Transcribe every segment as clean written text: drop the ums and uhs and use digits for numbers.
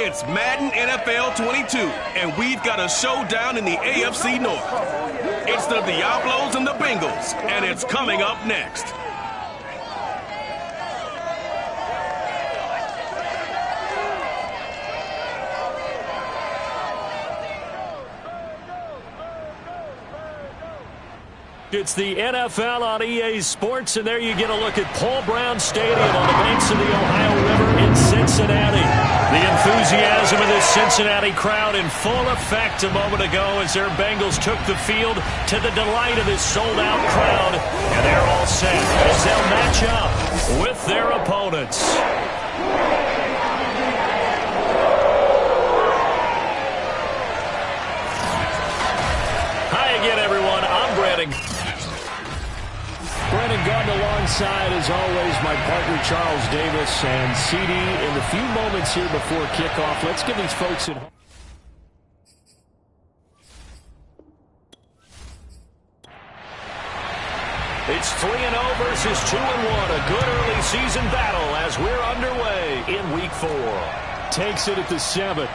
It's Madden NFL 22, and we've got a showdown in the AFC North. It's the Diablos and the Bengals, and it's coming up next. It's the NFL on EA Sports, and there you get a look at Paul Brown Stadium on the banks of the Ohio River in Cincinnati. The enthusiasm of this Cincinnati crowd in full effect a moment ago as their Bengals took the field to the delight of this sold-out crowd, and they're all set as they'll match up with their opponents. Hi again, everyone. I'm Brandon. Brennan Gordon alongside, as always, my partner Charles Davis and CD. In the few moments here before kickoff, let's give these folks at home. It's 3-0 versus 2-1. A good early season battle as we're underway in Week 4. Takes it at the 7.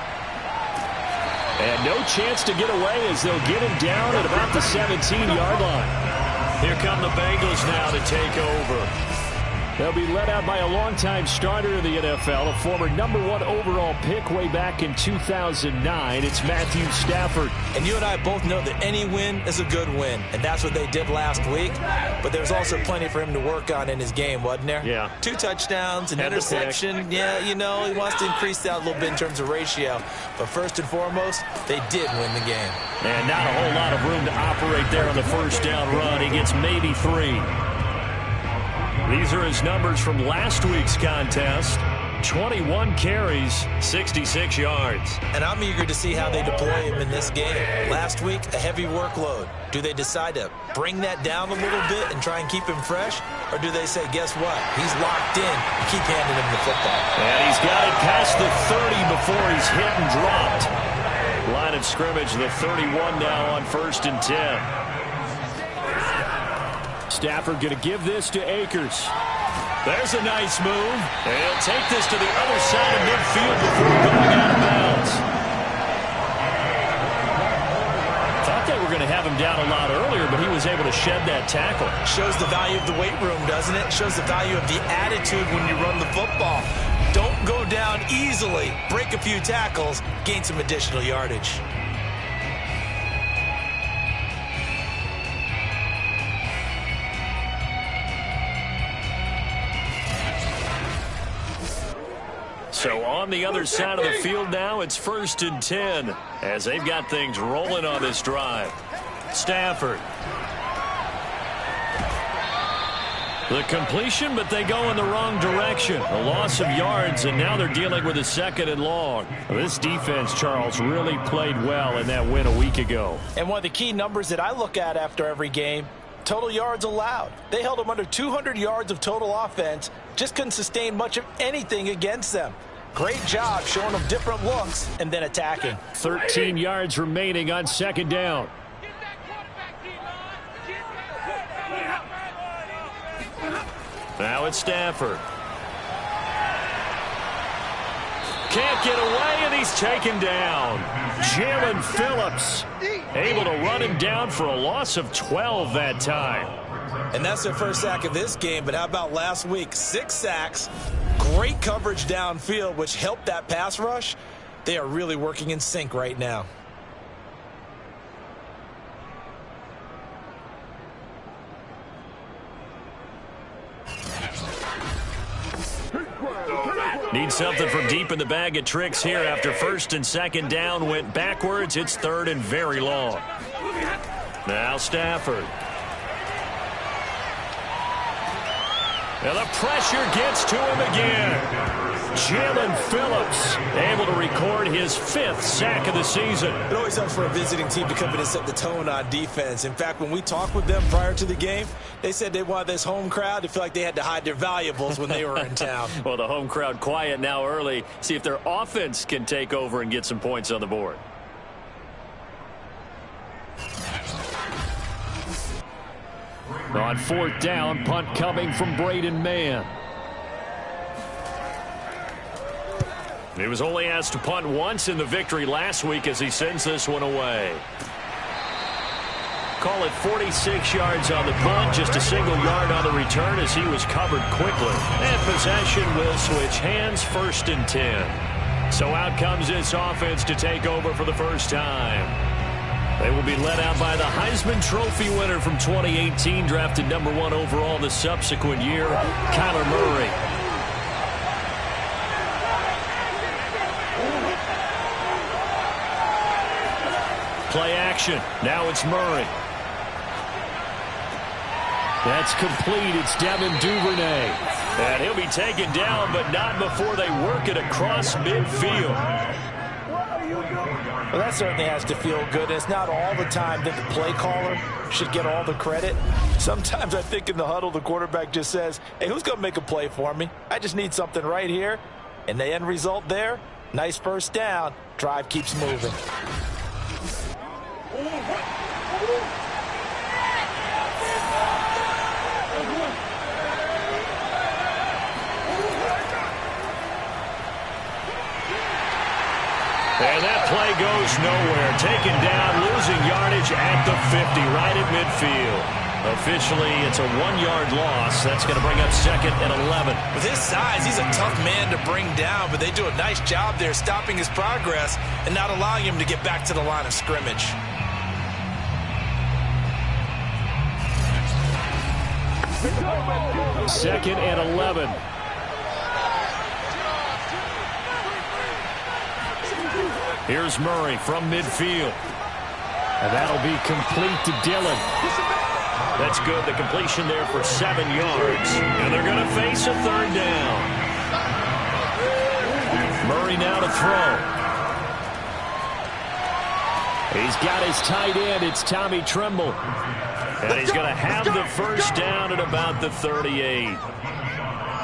And no chance to get away as they'll get him down at about the 17-yard line. Here come the Bengals now to take over. They'll be led out by a longtime starter in the NFL, a former #1 overall pick way back in 2009. It's Matthew Stafford. And you and I both know that any win is a good win, and that's what they did last week. But there's also plenty for him to work on in his game, wasn't there? Yeah. 2 touchdowns, an interception. Yeah, you know, he wants to increase that a little bit in terms of ratio. But first and foremost, they did win the game. And not a whole lot of room to operate there on the first down run. He gets maybe 3. These are his numbers from last week's contest. 21 carries, 66 yards. And I'm eager to see how they deploy him in this game. Last week, a heavy workload. Do they decide to bring that down a little bit and try and keep him fresh? Or do they say, guess what? He's locked in. Keep handing him the football. And he's got it past the 30 before he's hit and dropped. Line of scrimmage, the 31 now on 1st and 10. Stafford going to give this to Akers. There's a nice move. And he'll take this to the other side of midfield before going out of bounds. Thought they were going to have him down a lot earlier, but he was able to shed that tackle. Shows the value of the weight room, doesn't it? Shows the value of the attitude when you run the football. Don't go down easily. Break a few tackles. Gain some additional yardage. So on the other side of the field now, it's 1st and 10 as they've got things rolling on this drive. Stafford. The completion, but they go in the wrong direction. A loss of yards, and now they're dealing with a 2nd and long. This defense, Charles, really played well in that win a week ago. And one of the key numbers that I look at after every game, total yards allowed. They held them under 200 yards of total offense. Just couldn't sustain much of anything against them. Great job showing them different looks and then attacking. 13 yards remaining on 2nd down. Now it's Stafford. Can't get away, and he's taken down. Jalen Phillips able to run him down for a loss of 12 that time. And that's their first sack of this game, but how about last week? 6 sacks, great coverage downfield, which helped that pass rush. They are really working in sync right now. Need something from deep in the bag of tricks here after 1st and 2nd down went backwards. It's 3rd and very long. Now Stafford. And the pressure gets to him again. Jalen Phillips able to record his 5th sack of the season. It always helps for a visiting team to come in and set the tone on defense. In fact, when we talked with them prior to the game, they said they wanted this home crowd to feel like they had to hide their valuables when they were in town. Well, the home crowd quiet now early. See if their offense can take over and get some points on the board. On 4th down, punt coming from Braden Mann. He was only asked to punt once in the victory last week as he sends this one away. Call it 46 yards on the punt, just a single yard on the return as he was covered quickly. And possession will switch hands, 1st and 10. So out comes this offense to take over for the first time. They will be led out by the Heisman Trophy winner from 2018, drafted #1 overall the subsequent year, Kyler Murray. Play action. Now it's Murray. That's complete. It's Devin Duvernay. And he'll be taken down, but not before they work it across midfield. Well, that certainly has to feel good. It's not all the time that the play caller should get all the credit. Sometimes I think in the huddle, the quarterback just says, hey, who's going to make a play for me? I just need something right here. And the end result there, nice first down. Drive keeps moving. And that play goes nowhere. Taken down, losing yardage at the 50, right at midfield. Officially, it's a 1-yard loss. That's going to bring up 2nd and 11. With his size, he's a tough man to bring down, but they do a nice job there stopping his progress and not allowing him to get back to the line of scrimmage. Second and 11. Here's Murray from midfield. And that'll be complete to Dillon. That's good. The completion there for 7 yards. And they're going to face a 3rd down. Murray now to throw. He's got his tight end. It's Tommy Tremble. And he's going to have the first down at about the 38.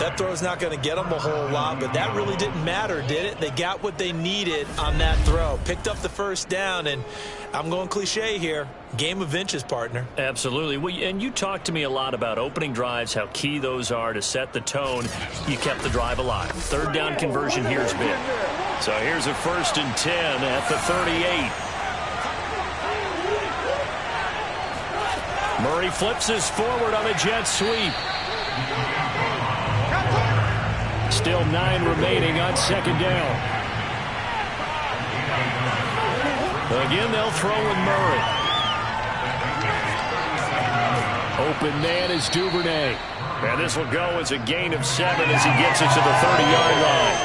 That throw's not going to get them a whole lot, but that really didn't matter, did it? They got what they needed on that throw. Picked up the first down, and I'm going cliche here. Game of inches, partner. Absolutely. Well, and you talked to me a lot about opening drives, how key those are to set the tone. You kept the drive alive. 3rd down conversion here is big. So here's a 1st and 10 at the 38. Murray flips this forward on a jet sweep. Still 9 remaining on 2nd down. Again, they'll throw with Murray. Open man is Duvernay. And this will go as a gain of 7 as he gets it to the 30-yard line.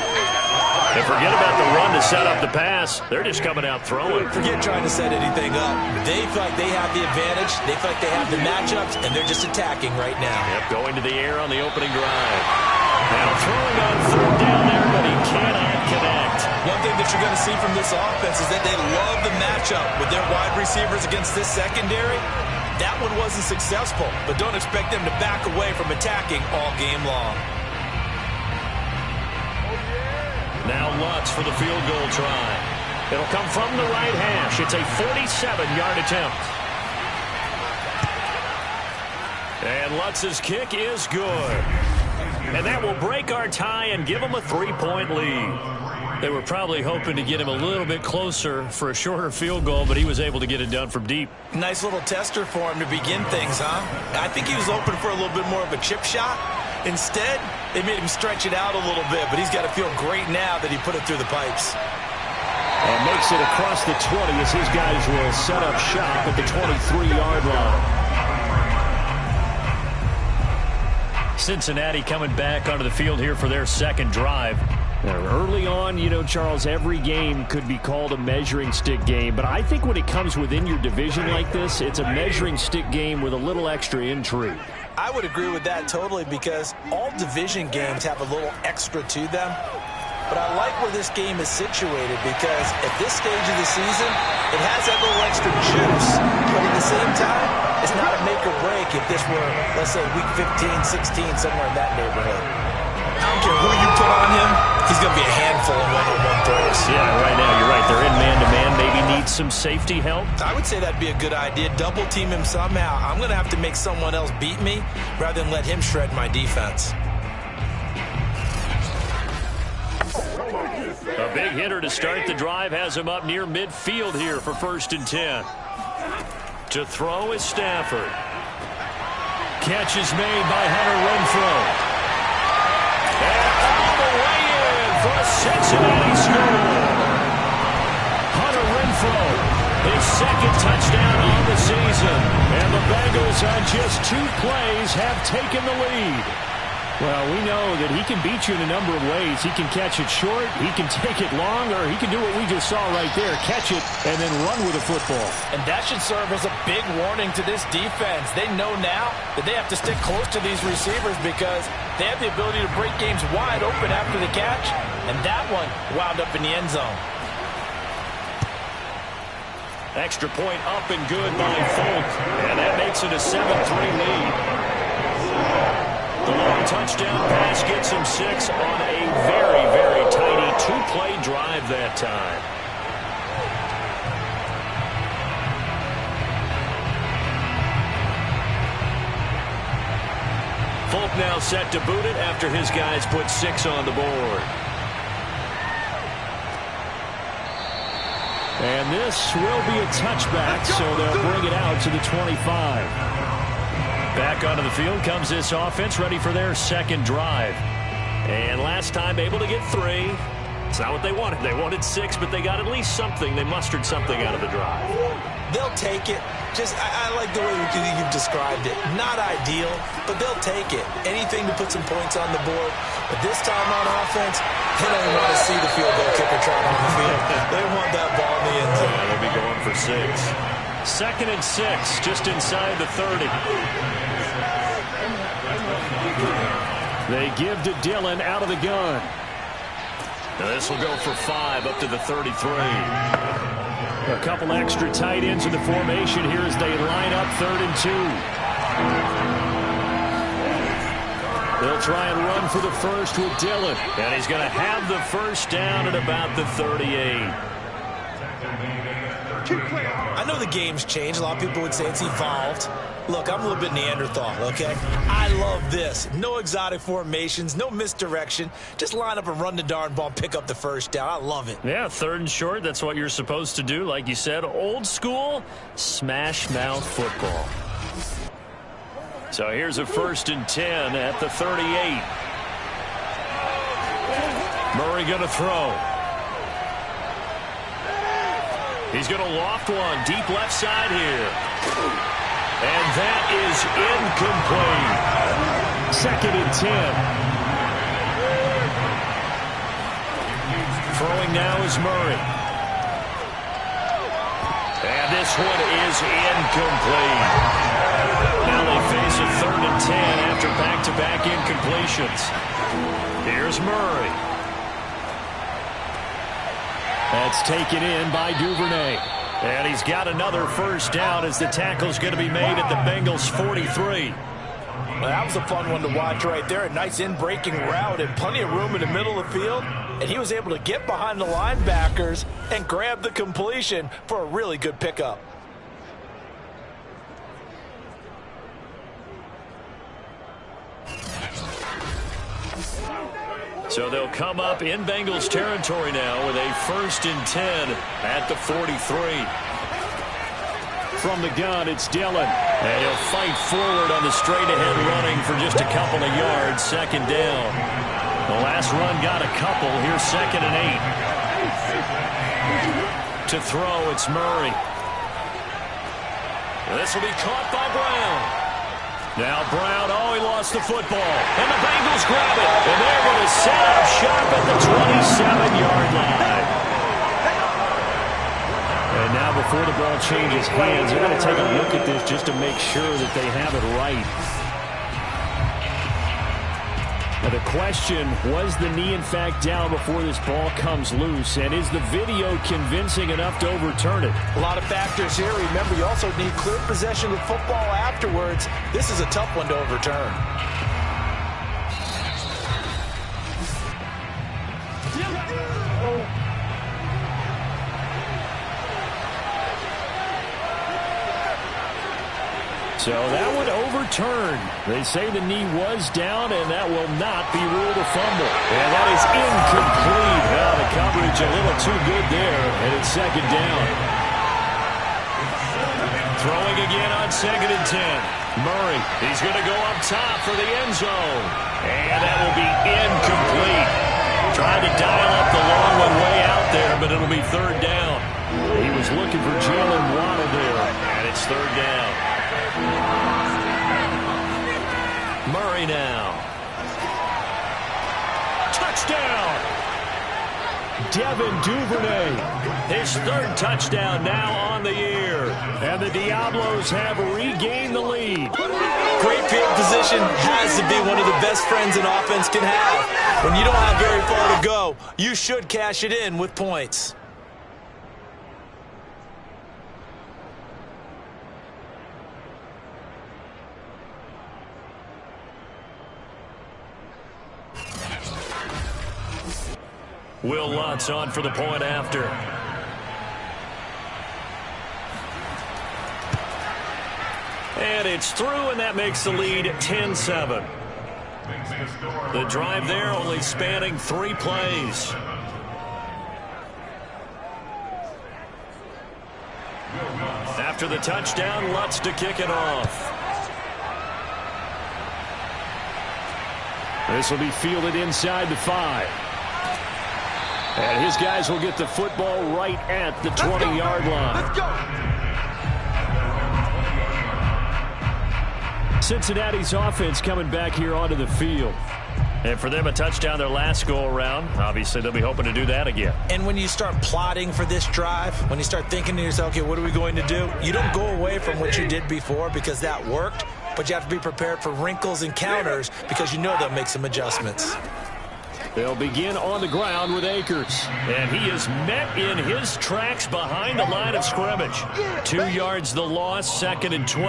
And forget about the run to set up the pass. They're just coming out throwing. Forget trying to set anything up. They feel like they have the advantage. They feel like they have the matchups, and they're just attacking right now. Yep, going to the air on the opening drive. Now throwing on 3rd down there, but he cannot connect. One thing that you're going to see from this offense is that they love the matchup with their wide receivers against this secondary. That one wasn't successful, but don't expect them to back away from attacking all game long. Now Lutz for the field goal try. It'll come from the right hash. It's a 47-yard attempt. And Lutz's kick is good. And that will break our tie and give them a 3-point lead. They were probably hoping to get him a little bit closer for a shorter field goal, but he was able to get it done from deep. Nice little tester for him to begin things, huh? I think he was hoping for a little bit more of a chip shot. Instead, they made him stretch it out a little bit, but he's got to feel great now that he put it through the pipes. And makes it across the 20 as his guys will set up shop at the 23-yard line. Cincinnati coming back onto the field here for their 2nd drive. Now, early on, you know, Charles, every game could be called a measuring stick game, but I think when it comes within your division like this, it's a measuring stick game with a little extra intrigue. I would agree with that totally because all division games have a little extra to them. But I like where this game is situated because at this stage of the season, it has that little extra juice. But at the same time, it's not a make or break if this were, let's say, week 15, 16, somewhere in that neighborhood. I don't care who you put on him, he's going to be a handful in one-on-one throws. Yeah, right now, you're right. They're in man-to-man. Maybe need some safety help. I would say that'd be a good idea. Double team him somehow. I'm going to have to make someone else beat me rather than let him shred my defense. A big hitter to start the drive has him up near midfield here for 1st and 10. To throw is Stafford. Catch is made by Hunter Renfrow. And all the way in for a Cincinnati score. Hunter Renfrow, his 2nd touchdown on the season. And the Bengals on just 2 plays have taken the lead. Well, we know that he can beat you in a number of ways. He can catch it short, he can take it long, or he can do what we just saw right there, catch it and then run with the football. And that should serve as a big warning to this defense. They know now that they have to stick close to these receivers because they have the ability to break games wide open after the catch, and that one wound up in the end zone. Extra point up and good by Folk, and that makes it a 7-3 lead. The long touchdown pass gets him 6 on a very, very tiny 2-play drive that time. Folk now set to boot it after his guys put 6 on the board. And this will be a touchback, so they'll bring it out to the 25. Back onto the field comes this offense, ready for their 2nd drive. And last time able to get 3. It's not what they wanted. They wanted 6, but they got at least something. They mustered something out of the drive. They'll take it. I like the way you've described it. Not ideal, but they'll take it. Anything to put some points on the board. But this time on offense, they don't want to see the field goal kicker trying on the field. They want that ball in the end zone. Yeah, they'll be going for 6. 2nd and 6, just inside the 30. They give to Dillon out of the gun. Now this will go for 5 up to the 33. A couple extra tight ends in the formation here as they line up 3rd and 2. They'll try and run for the first with Dillon. And he's going to have the first down at about the 38. I know the game's changed. A lot of people would say it's evolved. Look, I'm a little bit Neanderthal, okay? I love this. No exotic formations, no misdirection. Just line up and run the darn ball, pick up the first down. I love it. Yeah, 3rd and short, that's what you're supposed to do. Like you said, old school, smash mouth football. So here's a 1st and 10 at the 38. Murray going to throw. He's going to loft one deep left side here. And that is incomplete. 2nd and 10. Throwing now is Murray. And this one is incomplete. Now they face a 3rd and 10 after back-to-back incompletions. Here's Murray. That's taken in by Duvernay. And he's got another first down as the tackle's going to be made at the Bengals 43. Well, that was a fun one to watch right there. A nice in-breaking route and plenty of room in the middle of the field. And he was able to get behind the linebackers and grab the completion for a really good pickup. So they'll come up in Bengals territory now with a 1st and 10 at the 43. From the gun, it's Dillon. And he'll fight forward on the straight-ahead running for just a couple of yards. 2nd down. The last run got a couple. Here's 2nd and 8. To throw, it's Murray. This will be caught by Brown. Now Brown, he lost the football. And the Bengals grab it. And they're going to set up shop at the 27-yard line. And now before the ball changes hands, they're going to take a look at this just to make sure that they have it right. Now the question, was the knee in fact down before this ball comes loose? And is the video convincing enough to overturn it? A lot of factors here. Remember, you also need clear possession of football afterwards. This is a tough one to overturn. So that one overturned. They say the knee was down, and that will not be ruled a fumble. And that is incomplete. Well, the coverage a little too good there, and it's second down. Throwing again on 2nd and 10. Murray, he's going to go up top for the end zone. And that will be incomplete. Trying to dial up the long one way out there, but it'll be 3rd down. He was looking for Jalen Waddle there, and it's 3rd down. Murray now. Touchdown! Devin Duvernay, his 3rd touchdown now on the year. And the Diablos have regained the lead. Great field position has to be one of the best friends an offense can have. When you don't have very far to go, you should cash it in with points. Will Lutz on for the point after. And it's through, and that makes the lead 10-7. The drive there only spanning 3 plays. After the touchdown, Lutz to kick it off. This will be fielded inside the 5. And his guys will get the football right at the 20-yard line. Let's go. Cincinnati's offense coming back here onto the field. And for them, a touchdown their last go-around. Obviously, they'll be hoping to do that again. And when you start plotting for this drive, when you start thinking to yourself, okay, what are we going to do? You don't go away from what you did before because that worked, but you have to be prepared for wrinkles and counters because you know they'll make some adjustments. They'll begin on the ground with Akers. And he is met in his tracks behind the line of scrimmage. 2 yards the loss, 2nd and 12.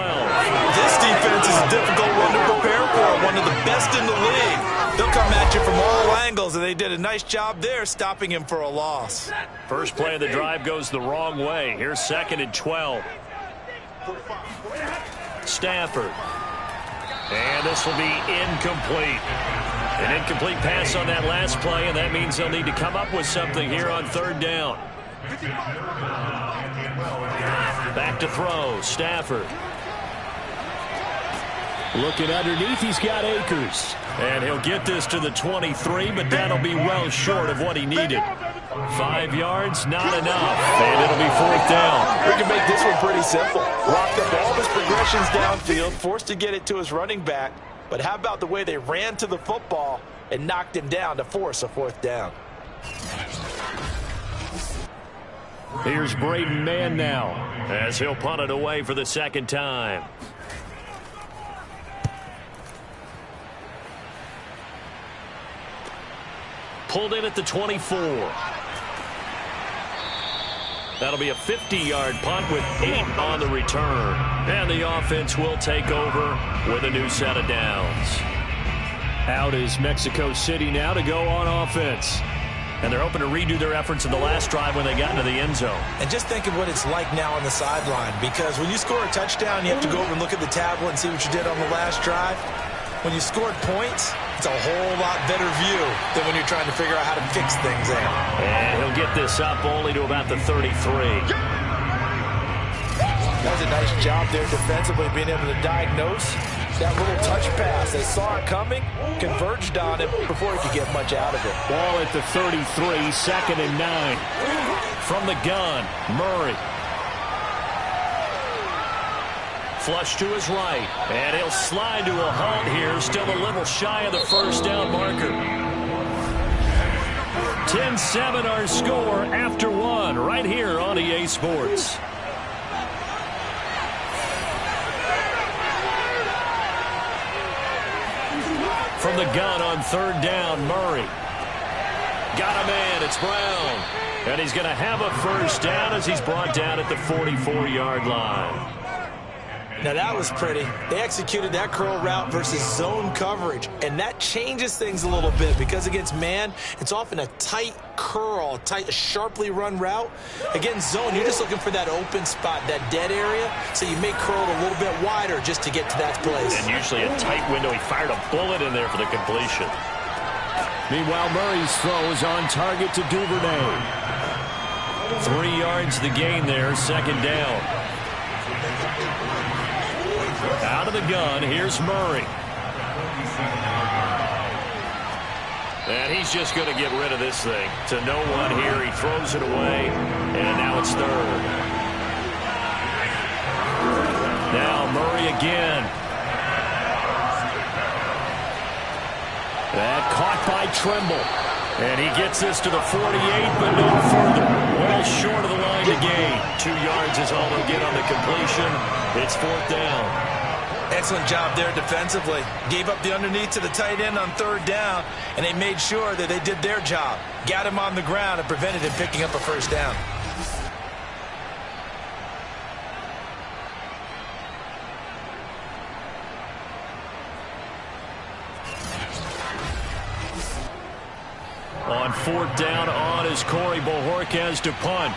This defense is a difficult one to prepare for, one of the best in the league. They'll come at you from all angles, and they did a nice job there stopping him for a loss. First play of the drive goes the wrong way. Here's 2nd and 12. Stafford. And this will be incomplete. An incomplete pass on that last play, and that means they'll need to come up with something here on 3rd down. Back to throw, Stafford. Looking underneath, he's got Akers. And he'll get this to the 23, but that'll be well short of what he needed. 5 yards, not enough. And it'll be 4th down. We can make this one pretty simple. Locked up all his progressions downfield, forced to get it to his running back. But how about the way they ran to the football and knocked him down to force a 4th down? Here's Braden Mann now as he'll punt it away for the 2nd time. Pulled in at the 24. That'll be a 50-yard punt with 8 on the return. And the offense will take over with a new set of downs. Out is Mexico City now to go on offense. And they're hoping to redo their efforts in the last drive when they got into the end zone. And just think of what it's like now on the sideline, because when you score a touchdown, you have to go over and look at the tablet and see what you did on the last drive. When you scored points, it's a whole lot better view than when you're trying to figure out how to fix things there. And he'll get this up only to about the 33. That was a nice job there defensively, being able to diagnose that little touch pass. They saw it coming, converged on it before he could get much out of it. Ball at the 33, 2nd and 9. From the gun, Murray. Flush to his right, and he'll slide to a halt here, still a little shy of the 1st down marker. 10-7 our score after 1 right here on EA Sports. From the gun on 3rd down, Murray. Got a man, it's Brown. And he's going to have a 1st down as he's brought down at the 44-yard line. Now that was pretty. They executed that curl route versus zone coverage, and that changes things a little bit because against man, it's often a tight curl, a sharply run route. Against zone, you're just looking for that open spot, that dead area, so you may curl it a little bit wider just to get to that place. And usually a tight window. He fired a bullet in there for the completion. Meanwhile, Murray's throw is on target to Duvernay. 3 yards the gain there, second down. Out of the gun, here's Murray. And he's just going to get rid of this thing. To no one here, he throws it away, and now it's third. Now Murray again. That caught by Trimble. And he gets this to the 48, but no further. Well short of the line to gain. 2 yards is all they'll get on the completion. It's fourth down. Excellent job there defensively. Gave up the underneath to the tight end on third down, and they made sure that they did their job. Got him on the ground and prevented him picking up a first down. On fourth down, on is Corey Bojorquez to punt.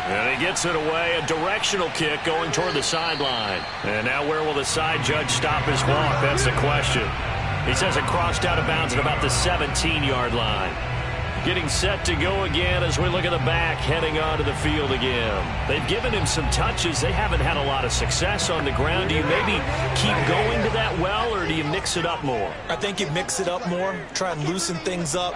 And he gets it away, a directional kick going toward the sideline. And now where will the side judge stop his walk? That's the question. He says it crossed out of bounds at about the 17-yard line. Getting set to go again as we look at the back, heading onto the field again. They've given him some touches. They haven't had a lot of success on the ground. Do you maybe keep going to that well, or do you mix it up more? I think you mix it up more, try and loosen things up.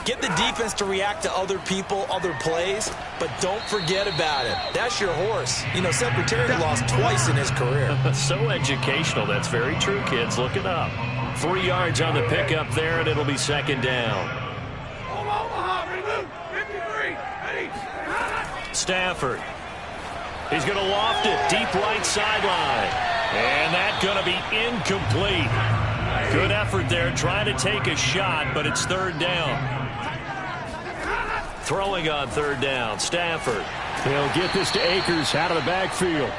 Get the defense to react to other people, other plays, but don't forget about it. That's your horse. You know, Secretary lost twice in his career. So educational. That's very true, kids. Look it up. 3 yards on the pickup there, and it'll be second down. Stafford. He's going to loft it deep right sideline. And that's going to be incomplete. Good effort there trying to take a shot, but it's third down. Throwing on third down, Stafford. They'll get this to Akers out of the backfield.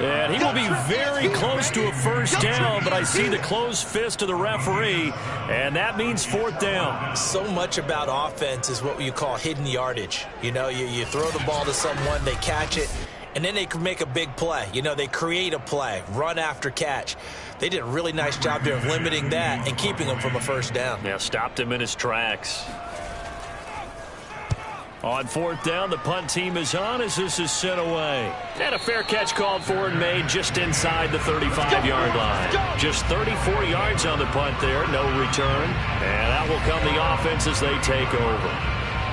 And he will be very close to a first down, but I see the closed fist of the referee, and that means fourth down. So much about offense is what you call hidden yardage. You know, you throw the ball to someone, they catch it, and then they can make a big play. You know, they create a play, run after catch. They did a really nice job there of limiting that and keeping him from a first down. Yeah, stopped him in his tracks. On fourth down, the punt team is on as this is sent away. And a fair catch called for and made just inside the 35-yard line. Just 34 yards on the punt there, no return. And out will come the offense as they take over.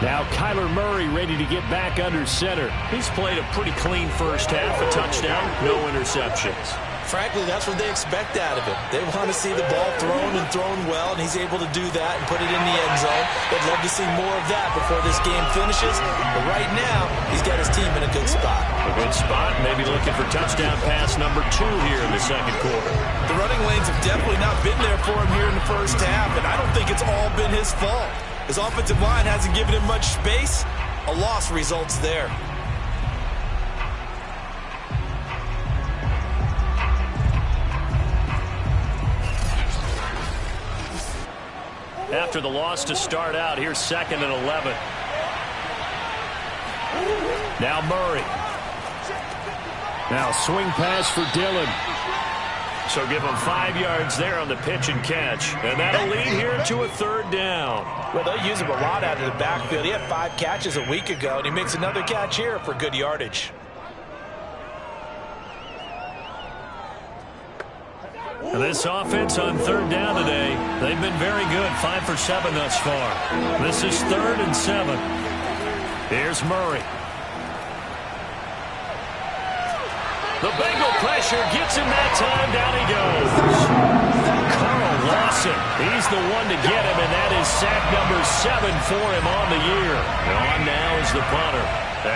Now Kyler Murray ready to get back under center. He's played a pretty clean first half, a touchdown, no interceptions. Frankly, that's what they expect out of him. They want to see the ball thrown and thrown well, and he's able to do that and put it in the end zone. They'd love to see more of that before this game finishes. But right now, he's got his team in a good spot. A good spot, maybe looking for touchdown pass number 2 here in the second quarter. The running lanes have definitely not been there for him here in the first half, and I don't think it's all been his fault. His offensive line hasn't given him much space. A loss results there. After the loss to start out, here's 2nd and 11. Now Murray. Now swing pass for Dillon. So give him 5 yards there on the pitch and catch. And that'll lead here to a third down. Well, they'll use him a lot out of the backfield. He had 5 catches a week ago, and he makes another catch here for good yardage. This offense on third down today, they've been very good. 5 for 7 thus far. This is 3rd and 7. Here's Murray. The Bengal pressure gets him that time. Down he goes. Carl Lawson. He's the one to get him, and that is sack number 7 for him on the year. On now is the punter.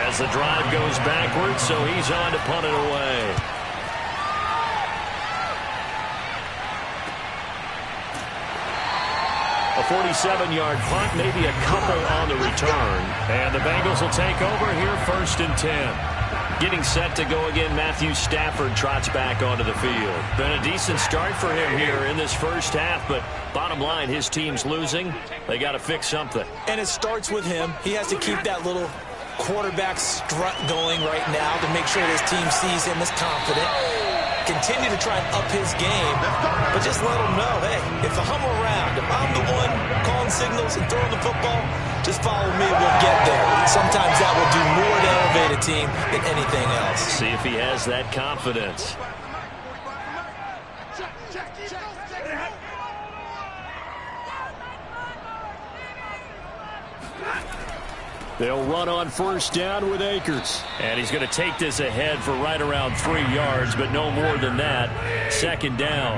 As the drive goes backwards, so he's on to punt it away. A 47-yard punt, maybe a couple on the return. And the Bengals will take over here 1st and 10. Getting set to go again, Matthew Stafford trots back onto the field. Been a decent start for him here in this first half, but bottom line, his team's losing. They got to fix something. And it starts with him. He has to keep that little quarterback strut going right now to make sure his team sees him as confident. Continue to try and up his game, but just let him know, hey, if I'm around, if I'm the one calling signals and throwing the football, just follow me, we'll get there. Sometimes that will do more to elevate a team than anything else. See if he has that confidence. They'll run on first down with Akers. And he's going to take this ahead for right around 3 yards, but no more than that. Second down.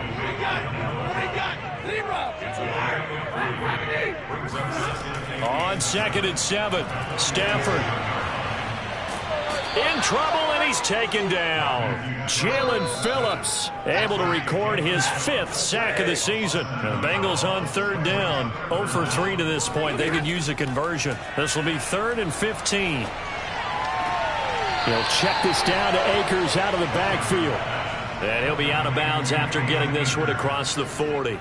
On 2nd and 7, Stafford in trouble, and he's taken down. Jalen Phillips able to record his 5th sack of the season. The Bengals on 3rd down. 0 for 3 to this point. They could use a conversion. This will be 3rd and 15. He'll check this down to Akers out of the backfield. And he'll be out of bounds after getting this one across the 40.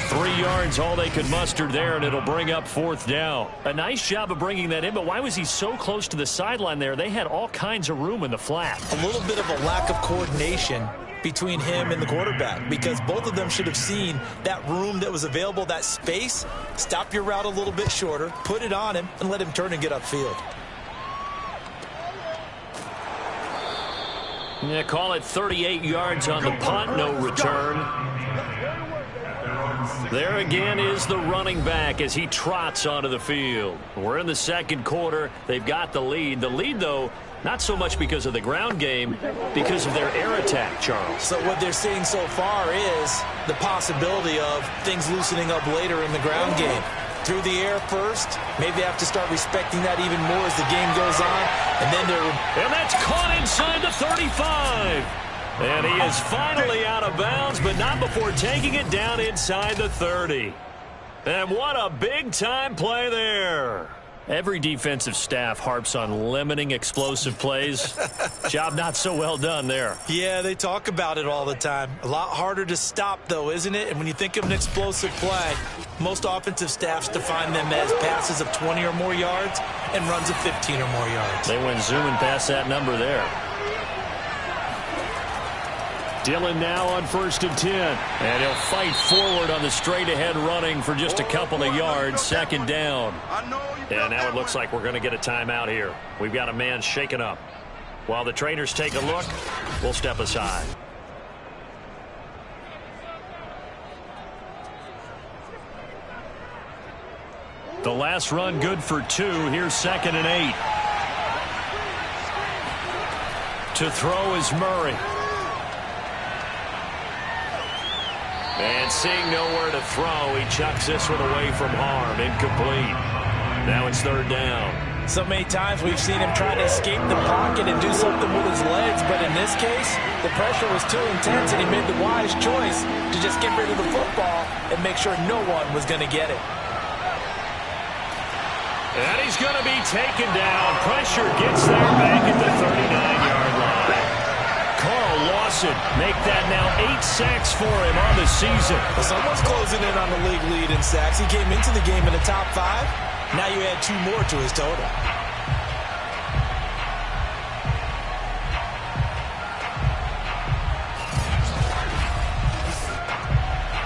3 yards, all they could muster there, and it'll bring up 4th down. A nice job of bringing that in, but why was he so close to the sideline there? They had all kinds of room in the flat. A little bit of a lack of coordination between him and the quarterback, because both of them should have seen that room that was available, that space. Stop your route a little bit shorter, put it on him, and let him turn and get upfield. Yeah, call it 38 yards on the punt, no return. There again is the running back as he trots onto the field. We're in the second quarter. They've got the lead. The lead, though, not so much because of the ground game, because of their air attack, Charles. So what they're seeing so far is the possibility of things loosening up later in the ground game. Through the air first, maybe they have to start respecting that even more as the game goes on. And that's caught inside the 35. And he is finally out of bounds, but not before taking it down inside the 30. And what a big-time play there. Every defensive staff harps on limiting explosive plays. Job not so well done there. Yeah, they talk about it all the time. A lot harder to stop, though, isn't it? And when you think of an explosive play, most offensive staffs define them as passes of 20 or more yards and runs of 15 or more yards. They went zooming past that number there. Dillon now on 1st and 10. And he'll fight forward on the straight-ahead running for just a couple of yards. Second down. And now it looks like we're going to get a timeout here. We've got a man shaken up. While the trainers take a look, we'll step aside. The last run good for 2. Here's 2nd and 8. To throw is Murray. And seeing nowhere to throw, he chucks this one away from harm. Incomplete. Now it's 3rd down. So many times we've seen him try to escape the pocket and do something with his legs, but in this case, the pressure was too intense, and he made the wise choice to just get rid of the football and make sure no one was going to get it. And he's going to be taken down. Pressure gets there back at the 39-yard line. Carl Lawson make that now 8 sacks for him on the season. Well, someone's closing in on the league lead in sacks. He came into the game in the top 5. Now you add 2 more to his total.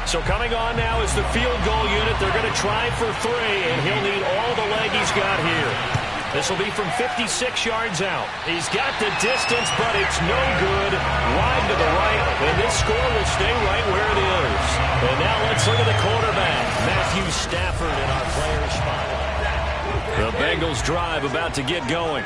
So coming on now is the field goal unit. They're going to try for 3, and he'll need all the leg he's got here. This will be from 56 yards out. He's got the distance, but it's no good. Wide to the right, and this score will stay right where it is. And now let's look at the quarterback, Matthew Stafford, in our player spot. The Bengals drive about to get going.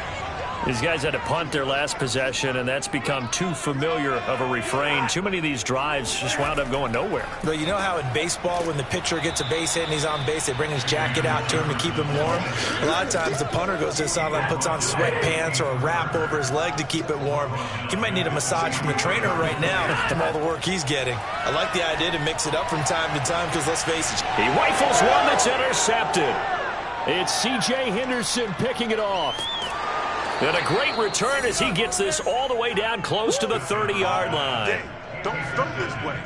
These guys had to punt their last possession, and that's become too familiar of a refrain. Too many of these drives just wound up going nowhere. Well, you know how in baseball, when the pitcher gets a base hit and he's on base, they bring his jacket out to him to keep him warm? A lot of times the punter goes to the sideline, puts on sweatpants or a wrap over his leg to keep it warm. He might need a massage from the trainer right now from all the work he's getting. I like the idea to mix it up from time to time because, let's face it, he rifles one that's intercepted. It's C.J. Henderson picking it off. And a great return as he gets this all the way down close to the 30-yard line. Don't start this way.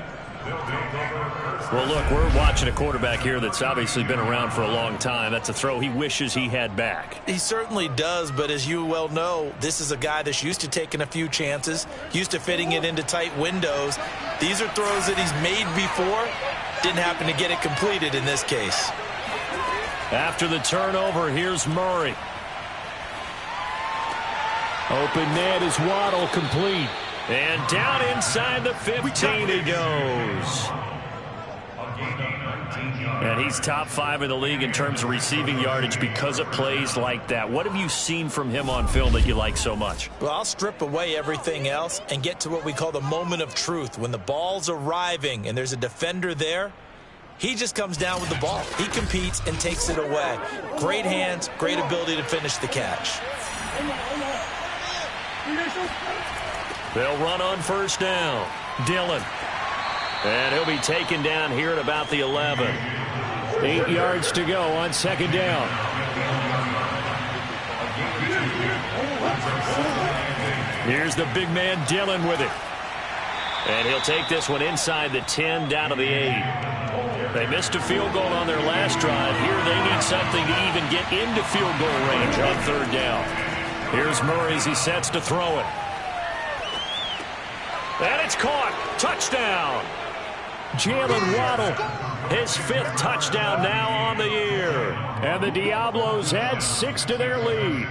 Well, look, we're watching a quarterback here that's obviously been around for a long time. That's a throw he wishes he had back. He certainly does, but as you well know, this is a guy that's used to taking a few chances, used to fitting it into tight windows. These are throws that he's made before. Didn't happen to get it completed in this case. After the turnover, here's Murray. Open net is Waddle, complete. And down inside the 15 he goes. And he's top 5 in the league in terms of receiving yardage because of plays like that. What have you seen from him on film that you like so much? Well, I'll strip away everything else and get to what we call the moment of truth. When the ball's arriving and there's a defender there, he just comes down with the ball. He competes and takes it away. Great hands, great ability to finish the catch. They'll run on first down. Dillon. And he'll be taken down here at about the 11. 8 yards to go on second down. Here's the big man Dillon with it. And he'll take this one inside the 10 down to the 8. They missed a field goal on their last drive. Here they need something to even get into field goal range on third down. Here's Murray as he sets to throw it. And it's caught. Touchdown. Jalen Waddle, his 5th touchdown now on the year. And the Diablos add 6 to their lead.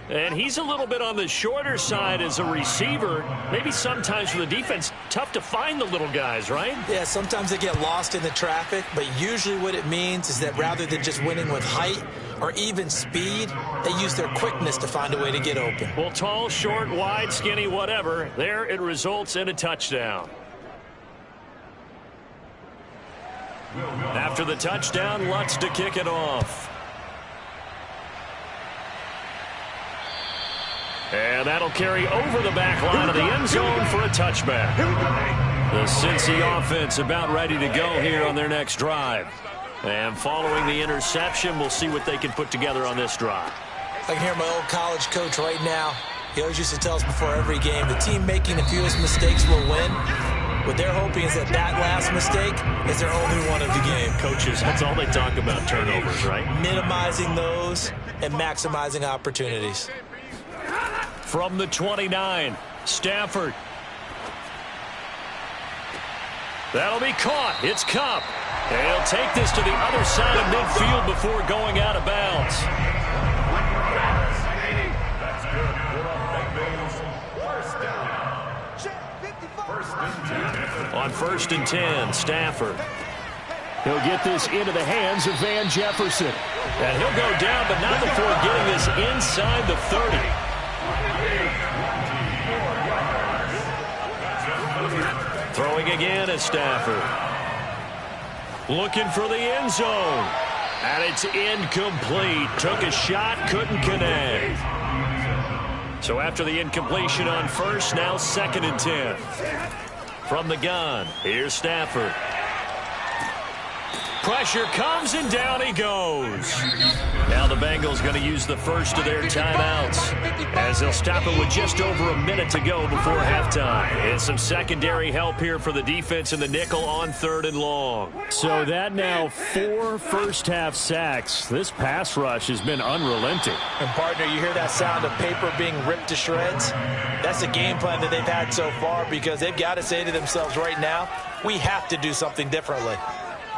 And he's a little bit on the shorter side as a receiver. Maybe sometimes for the defense, tough to find the little guys, right? Yeah, sometimes they get lost in the traffic, but usually what it means is that rather than just winning with height or even speed, they use their quickness to find a way to get open. Well, tall, short, wide, skinny, whatever, there it results in a touchdown. After the touchdown, Lutz to kick it off. And that'll carry over the back line of the end zone for a touchback. The Cincy offense about ready to go here on their next drive. And following the interception, we'll see what they can put together on this drive. I can hear my old college coach right now. He always used to tell us before every game, the team making the fewest mistakes will win. What they're hoping is that last mistake is their only one of the game. Coaches, that's all they talk about, turnovers, right? Minimizing those and maximizing opportunities. From the 29, Stafford. That'll be caught. It's Kupp. And he'll take this to the other side of midfield before going out of bounds. On 1st and 10, Stafford. He'll get this into the hands of Van Jefferson. And he'll go down, but not before getting this inside the 30. Throwing again is Stafford. Looking for the end zone. And it's incomplete. Took a shot, couldn't connect. So after the incompletion on first, now 2nd and 10. From the gun, here's Stafford. Pressure comes, and down he goes. Now the Bengals going to use the first of their timeouts as they'll stop it with just over a minute to go before halftime. And some secondary help here for the defense in the nickel on 3rd and long. So that now 4 first-half sacks. This pass rush has been unrelenting. And, partner, you hear that sound of paper being ripped to shreds? That's the game plan that they've had so far because they've got to say to themselves right now, we have to do something differently.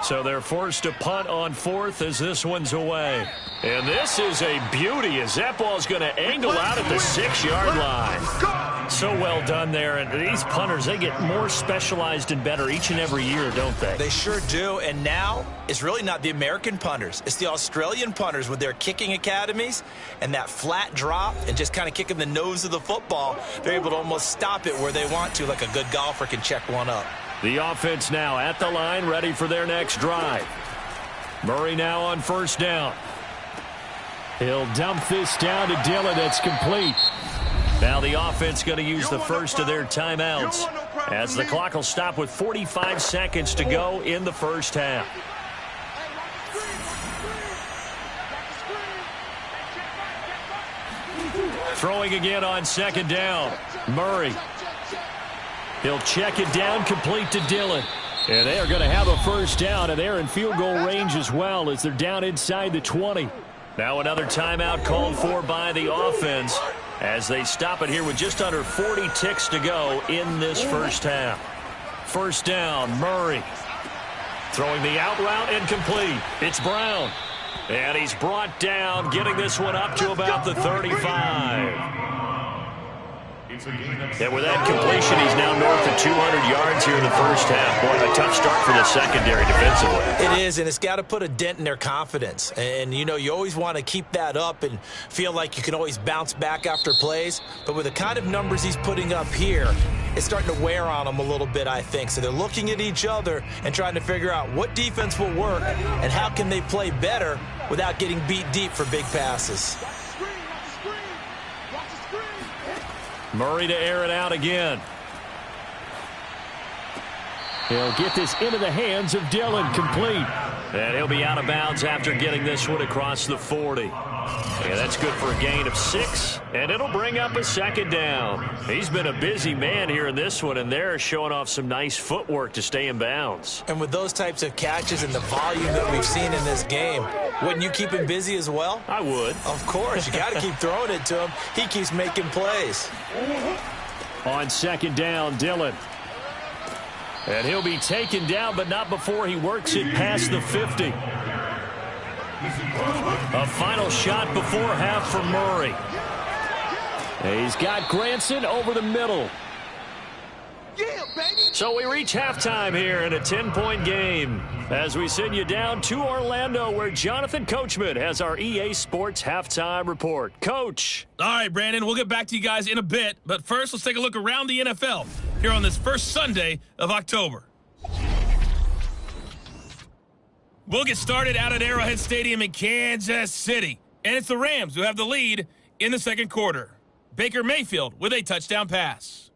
So they're forced to punt on 4th as this one's away. And this is a beauty as that ball's going to angle out at the 6-yard line. So well done there. And these punters, they get more specialized and better each and every year, don't they? They sure do. And now it's really not the American punters. It's the Australian punters with their kicking academies and that flat drop and just kind of kicking the nose of the football. They're able to almost stop it where they want to, like a good golfer can check one up. The offense now at the line, ready for their next drive. Murray now on first down. He'll dump this down to Dillon. It's complete. Now the offense going to use the first of their timeouts as the clock will stop with 45 seconds to go in the first half. Throwing again on second down. Murray. He'll check it down, complete to Dillon. And they are going to have a first down, and they're in field goal range as well as they're down inside the 20. Now another timeout called for by the offense as they stop it here with just under 40 ticks to go in this first half. First down, Murray. Throwing the out route incomplete. It's Brown. And he's brought down, getting this one up to about the 35. And with that completion, he's now north of 200 yards here in the first half. Boy, a tough start for the secondary defensively. It is, and it's got to put a dent in their confidence. And, you know, you always want to keep that up and feel like you can always bounce back after plays. But with the kind of numbers he's putting up here, it's starting to wear on them a little bit, I think. So they're looking at each other and trying to figure out what defense will work and how can they play better without getting beat deep for big passes. Murray to air it out again. He'll get this into the hands of Dillon, complete. And he'll be out of bounds after getting this one across the 40. Yeah, that's good for a gain of 6, and it'll bring up a second down. He's been a busy man here in this one, and they're showing off some nice footwork to stay in bounds. And with those types of catches and the volume that we've seen in this game, wouldn't you keep him busy as well? I would. Of course. You got to keep throwing it to him. He keeps making plays. On second down, Dillon. And he'll be taken down, but not before he works it past the 50. A final shot before half for Murray. He's got Granson over the middle. Yeah, baby. So we reach halftime here in a 10-point game as we send you down to Orlando, where Jonathan Coachman has our EA Sports halftime report. Coach. All right, Brandon, we'll get back to you guys in a bit, but first let's take a look around the NFL here on this first Sunday of October. We'll get started out at Arrowhead Stadium in Kansas City, and it's the Rams who have the lead in the second quarter. Baker Mayfield with a touchdown pass.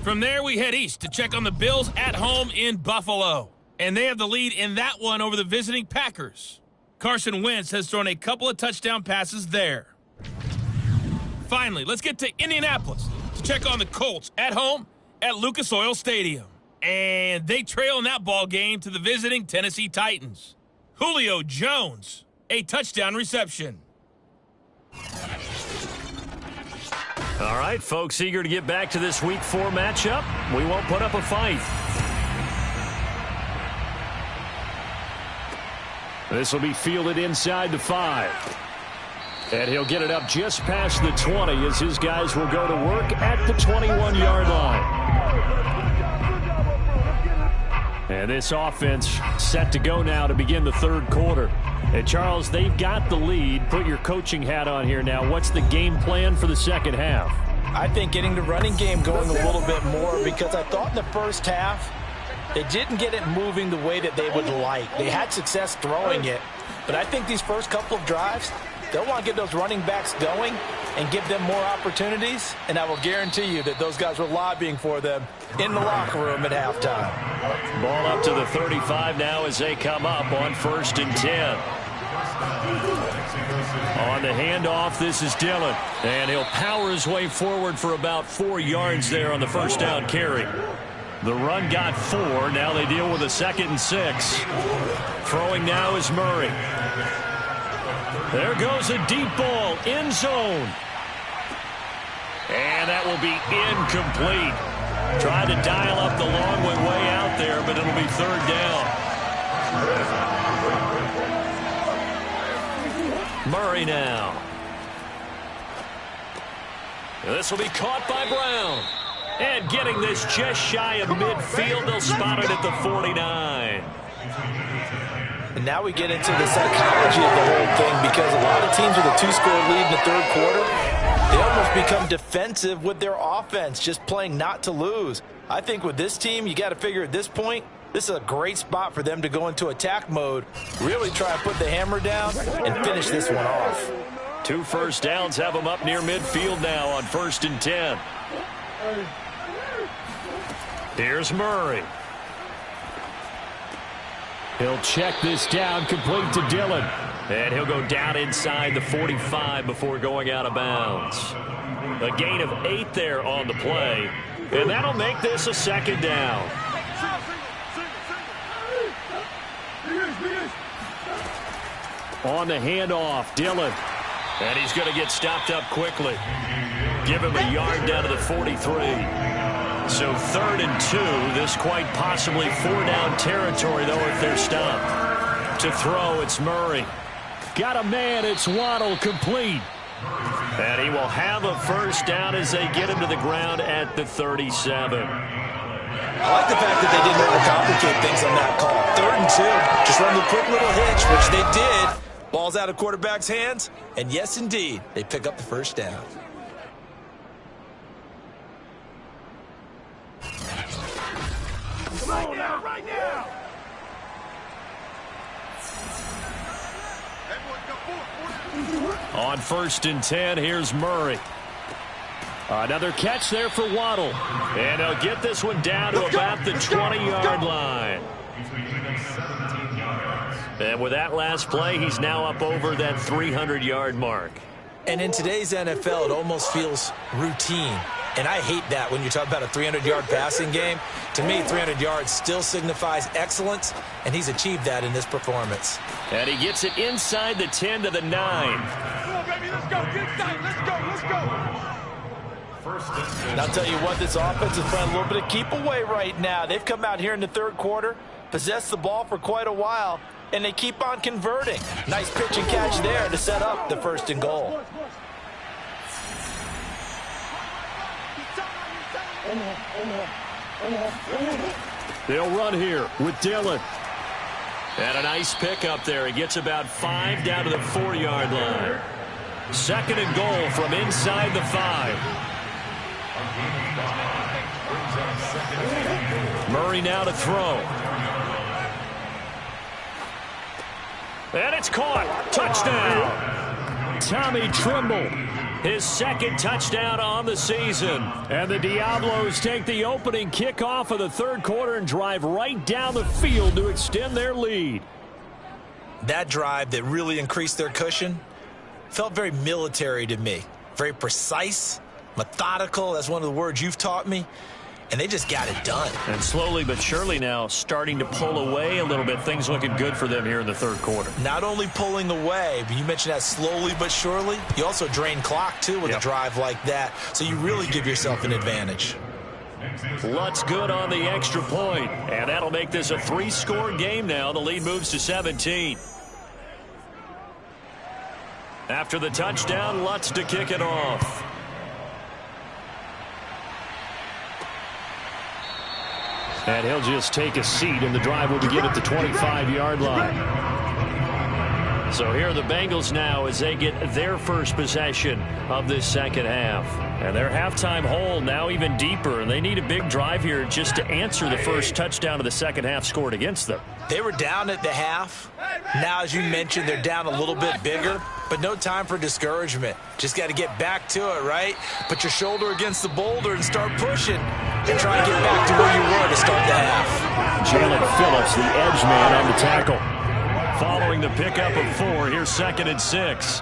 From there, we head east to check on the Bills at home in Buffalo, and they have the lead in that one over the visiting Packers. Carson Wentz has thrown a couple of touchdown passes there. Finally, let's get to Indianapolis to check on the Colts at home at Lucas Oil Stadium. And they trail in that ball game to the visiting Tennessee Titans. Julio Jones, a touchdown reception. All right, folks, eager to get back to this Week 4 matchup. We won't put up a fight. This will be fielded inside the 5. And he'll get it up just past the 20 as his guys will go to work at the 21-yard line. And this offense set to go now to begin the third quarter. And Charles, they've got the lead. Put your coaching hat on here now. What's the game plan for the second half? I think getting the running game going a little bit more, because I thought in the first half they didn't get it moving the way that they would like. They had success throwing it, but I think these first couple of drives, they'll want to get those running backs going and give them more opportunities, and I will guarantee you that those guys were lobbying for them in the locker room at halftime. Ball up to the 35 now as they come up on 1st and 10. On the handoff, this is Dillon, and he'll power his way forward for about 4 yards there on the first down carry. The run got 4. Now they deal with a 2nd and 6. Throwing now is Murray. There goes a deep ball, end zone. And that will be incomplete. Tried to dial up the long way out there, but it'll be 3rd down. Murray now. This will be caught by Brown. And getting this just shy of midfield, they'll spot it at the 49. And now we get into the psychology of the whole thing, because a lot of teams with a 2-score lead in the third quarter, they almost become defensive with their offense, just playing not to lose. I think with this team, you got to figure at this point, this is a great spot for them to go into attack mode, really try and put the hammer down and finish this one off. 2 first downs have them up near midfield now on 1st and 10. Here's Murray. He'll check this down, complete to Dillon. And he'll go down inside the 45 before going out of bounds. A gain of 8 there on the play. And that'll make this a second down. On the handoff, Dillon. And he's going to get stopped up quickly. Give him a yard down to the 43. So 3rd and 2. This quite possibly 4-down territory, though, if they're stopped. To throw, it's Murray. Got a man, it's Waddle, complete. And he will have a first down as they get him to the ground at the 37. I like the fact that they didn't overcomplicate things on that call. 3rd and 2, just run the quick little hitch, which they did. Ball's out of quarterback's hands, and yes, indeed, they pick up the first down. Come on now, right now! On 1st and 10, here's Murray. Another catch there for Waddle. And he'll get this one down to about the 20-yard line. And with that last play, he's now up over that 300-yard mark. And in today's NFL, it almost feels routine. And I hate that when you talk about a 300-yard passing game. To me, 300 yards still signifies excellence, and he's achieved that in this performance. And he gets it inside the 10 to the 9. Come on, baby, let's go. Get excited. Let's go, let's go. And I'll tell you what, this offense is playing a little bit of keep away right now. They've come out here in the 3rd quarter, possessed the ball for quite a while, and they keep on converting. Nice pitch and catch there to set up the 1st and goal. They'll run here with Dillon. And a nice pickup there. He gets about 5 down to the 4-yard line. 2nd and goal from inside the 5. Murray now to throw. And it's caught. Touchdown. Tommy Trimble. His 2nd touchdown on the season. And the Diablos take the opening kickoff of the 3rd quarter and drive right down the field to extend their lead. That drive that really increased their cushion felt very military to me. Very precise, methodical. That's one of the words you've taught me. And they just got it done. And slowly but surely now starting to pull away a little bit. Things looking good for them here in the 3rd quarter. Not only pulling away, but you mentioned that slowly but surely. You also drain clock, too, with a drive like that. So you really give yourself an advantage. Lutz good on the extra point. And that'll make this a 3-score game now. The lead moves to 17. After the touchdown, Lutz to kick it off. And he'll just take a seat, and the drive will begin at the 25-yard line. So here are the Bengals now as they get their first possession of this 2nd half. And their halftime hole now even deeper, and they need a big drive here just to answer the first touchdown of the 2nd half scored against them. They were down at the half. Now, as you mentioned, they're down a little bit bigger, but no time for discouragement. Just got to get back to it, right? Put your shoulder against the boulder and start pushing and try and get back to where you were to start the half. Jalen Phillips, the edge man on the tackle. Following the pickup of 4, here's 2nd and 6.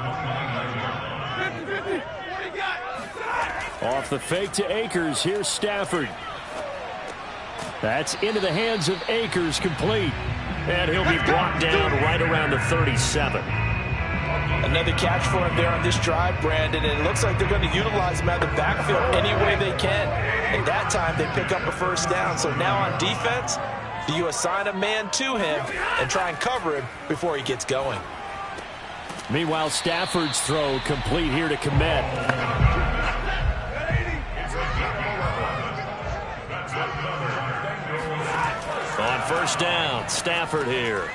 Off the fake to Akers, here's Stafford. That's into the hands of Akers, complete. And he'll be brought down right around the 37. Another catch for him there on this drive, Brandon, and it looks like they're going to utilize him out of the backfield any way they can. And that time, they pick up a first down. So now on defense, you assign a man to him and try and cover him before he gets going. Meanwhile, Stafford's throw complete here to Kmet. On 1st down, Stafford here.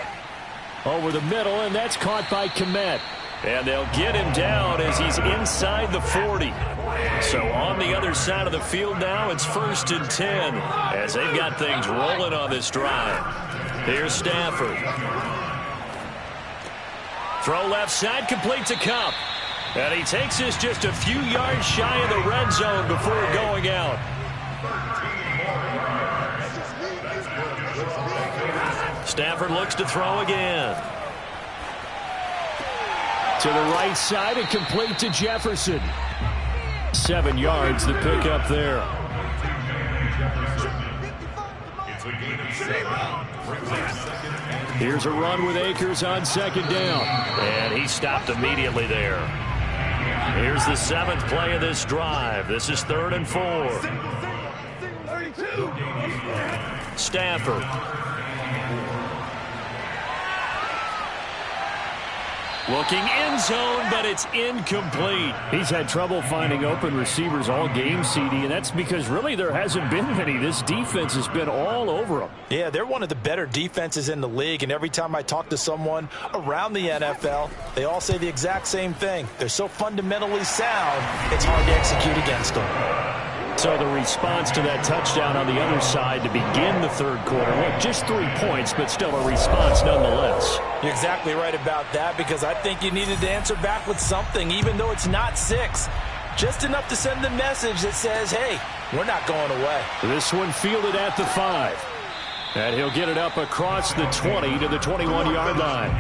Over the middle, and that's caught by Kmet. And they'll get him down as he's inside the 40. So on the other side of the field now, it's 1st and 10 as they've got things rolling on this drive. Here's Stafford. Throw left side, complete to Kupp. And he takes this just a few yards shy of the red zone before going out. Stafford looks to throw again. To the right side and complete to Jefferson. 7 yards the pick up there. Here's a run with Akers on 2nd down. And he stopped immediately there. Here's the 7th play of this drive. This is 3rd and 4. Stafford. Looking end zone, but it's incomplete. He's had trouble finding open receivers all game, CD, and that's because really there hasn't been many. This defense has been all over them. Yeah, they're one of the better defenses in the league, and every time I talk to someone around the NFL, they all say the exact same thing. They're so fundamentally sound, it's hard to execute against them. So the response to that touchdown on the other side to begin the 3rd quarter. Look, just 3 points, but still a response nonetheless. You're exactly right about that, because I think you needed to answer back with something, even though it's not 6. Just enough to send the message that says, hey, we're not going away. This one fielded at the 5. And he'll get it up across the 20 to the 21-yard line.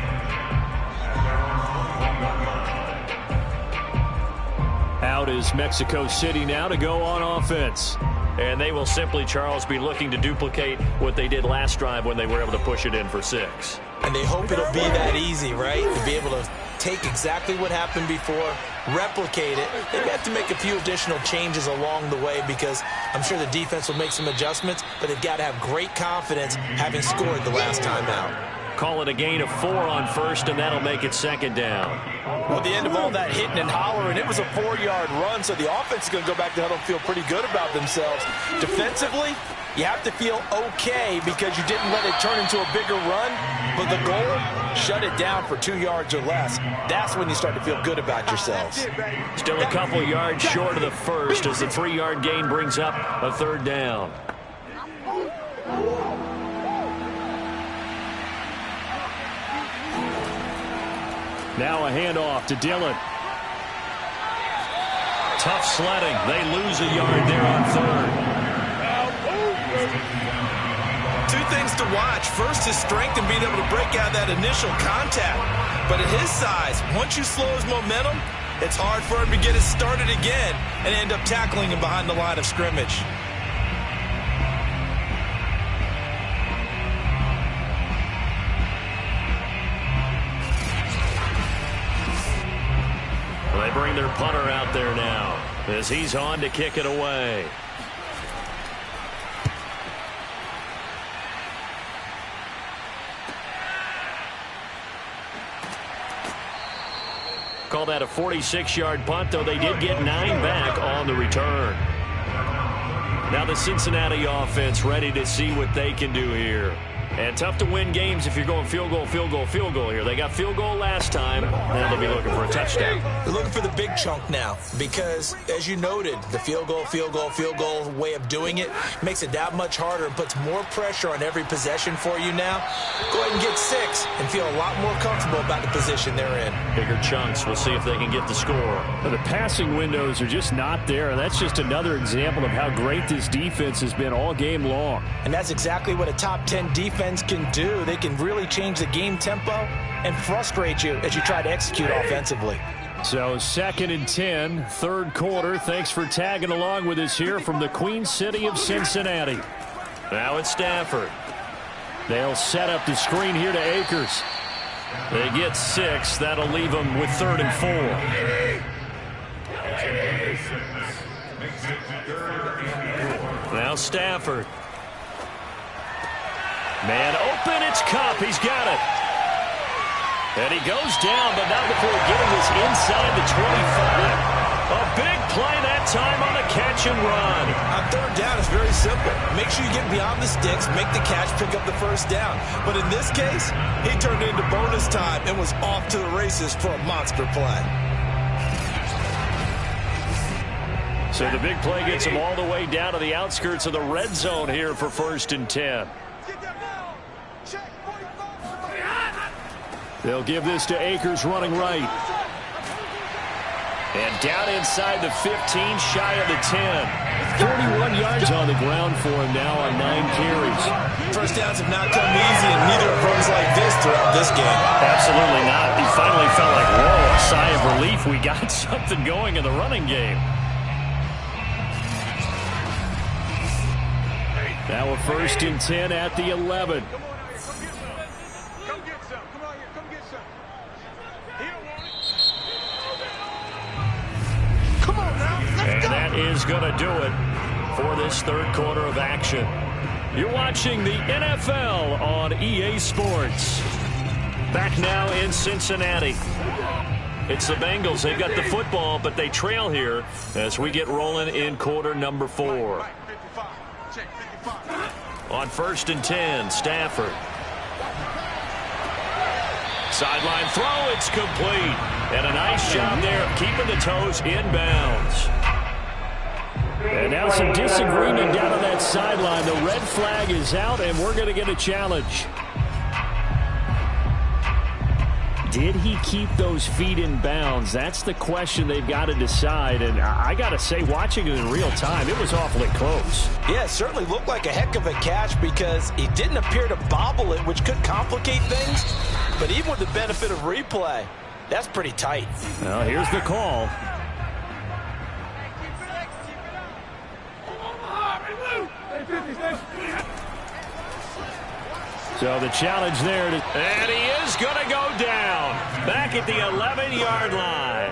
Out is Mexico City now to go on offense. And they will simply, Charles, be looking to duplicate what they did last drive when they were able to push it in for 6. And they hope it'll be that easy, right? To be able to take exactly what happened before, replicate it. They have to make a few additional changes along the way, because I'm sure the defense will make some adjustments, but they've got to have great confidence having scored the last time out. Call it a gain of 4 on 1st, and that'll make it 2nd down. Well, at the end of all that hitting and hollering, it was a 4-yard run, so the offense is going to go back to huddle and feel pretty good about themselves. Defensively, you have to feel okay because you didn't let it turn into a bigger run, but the goal, shut it down for 2 yards or less. That's when you start to feel good about yourselves. Still a couple yards short of the 1st as the 3-yard gain brings up a 3rd down. Now a handoff to Dillon. Tough sledding. They lose a yard there on 3rd. 2 things to watch. First, his strength and being able to break out that initial contact. But at his size, once you slow his momentum, it's hard for him to get it started again and end up tackling him behind the line of scrimmage. They bring their punter out there now as he's on to kick it away. Call that a 46-yard punt, though they did get 9 back on the return. Now the Cincinnati offense ready to see what they can do here. And tough to win games if you're going field goal, field goal, field goal here. They got field goal last time. Now they'll be looking for a touchdown. They're looking for the big chunk now because, as you noted, the field goal, field goal, field goal way of doing it makes it that much harder and puts more pressure on every possession for you now. Go ahead and get 6 and feel a lot more comfortable about the position they're in. Bigger chunks. We'll see if they can get the score. Well, the passing windows are just not there. That's just another example of how great this defense has been all game long. And that's exactly what a top 10 defense can do. They can really change the game tempo and frustrate you as you try to execute offensively. So 2nd and 10, 3rd quarter. Thanks for tagging along with us here from the Queen City of Cincinnati. Now it's Stafford. They'll set up the screen here to Akers. They get 6. That'll leave them with 3rd and 4. Now Stafford. Man open, it's Kupp. He's got it. And he goes down, but not before getting this inside the 25. A big play that time on a catch and run. On 3rd down, it's very simple. Make sure you get beyond the sticks, make the catch, pick up the 1st down. But in this case, he turned it into bonus time and was off to the races for a monster play. So the big play gets him all the way down to the outskirts of the red zone here for 1st and 10. They'll give this to Akers running right. And down inside the 15, shy of the 10. 41 yards on the ground for him now on 9 carries. First downs have not come easy, and neither have runs like this throughout this game. Absolutely not. He finally felt like, whoa, a sigh of relief. We got something going in the running game. Now a 1st and 10 at the 11. Come get some. Come on here. Come get some. He don't want it. Come on now. Let's go. And that is going to do it for this 3rd quarter of action. You're watching the NFL on EA Sports. Back now in Cincinnati. It's the Bengals. They've got the football, but they trail here as we get rolling in quarter number 4. On 1st and 10, Stafford. Sideline throw, it's complete. And a nice job there of keeping the toes in bounds. And now some disagreement down on that sideline. The red flag is out, and we're going to get a challenge. Did he keep those feet in bounds? That's the question they've got to decide. And I got to say, watching it in real time, it was awfully close. Yeah, it certainly looked like a heck of a catch because he didn't appear to bobble it, which could complicate things. But even with the benefit of replay, that's pretty tight. Well, here's the call. So the challenge there. And he is going to go down. Back at the 11-yard line.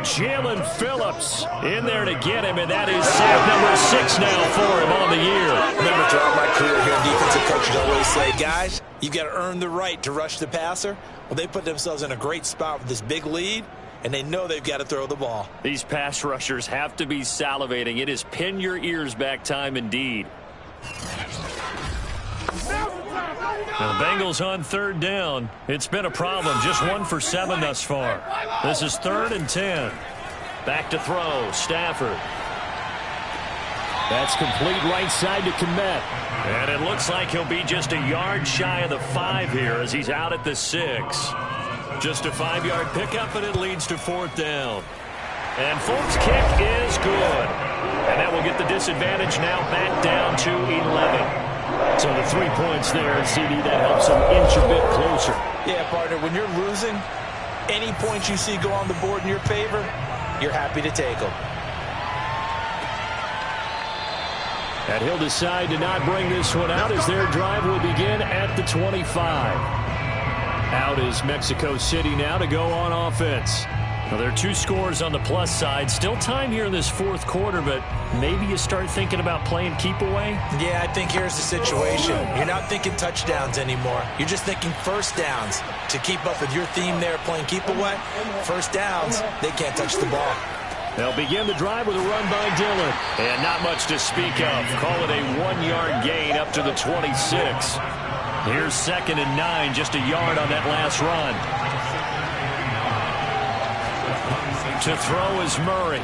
Jalen Phillips in there to get him, and that is sack number 6 now for him on the year. Remember, throughout my career here, defensive coaches always say, guys, you've got to earn the right to rush the passer. Well, they put themselves in a great spot with this big lead, and they know they've got to throw the ball. These pass rushers have to be salivating. It is pin your ears back time indeed. Now the Bengals on 3rd down. It's been a problem. Just 1 for 7 thus far. This is 3rd and 10. Back to throw. Stafford. That's complete right side to Kmet. And it looks like he'll be just a yard shy of the 5 here as he's out at the 6. Just a 5-yard pickup, and it leads to 4th down. And Fult's kick is good. And that will get the disadvantage now back down to 11. So the 3 points there, and CD, that helps them inch a bit closer. Yeah, partner, when you're losing, any points you see go on the board in your favor, you're happy to take them. And he'll decide to not bring this one out as their drive will begin at the 25. Out is Mexico City now to go on offense. Well, there are 2 scores on the plus side. Still time here in this 4th quarter, but maybe you start thinking about playing keep away? Yeah, I think here's the situation. You're not thinking touchdowns anymore. You're just thinking first downs. To keep up with your theme there, playing keep away, first downs, they can't touch the ball. They'll begin the drive with a run by Dillon. And not much to speak of. Call it a 1-yard gain up to the 26. Here's 2nd and 9, just a yard on that last run. To throw is Murray.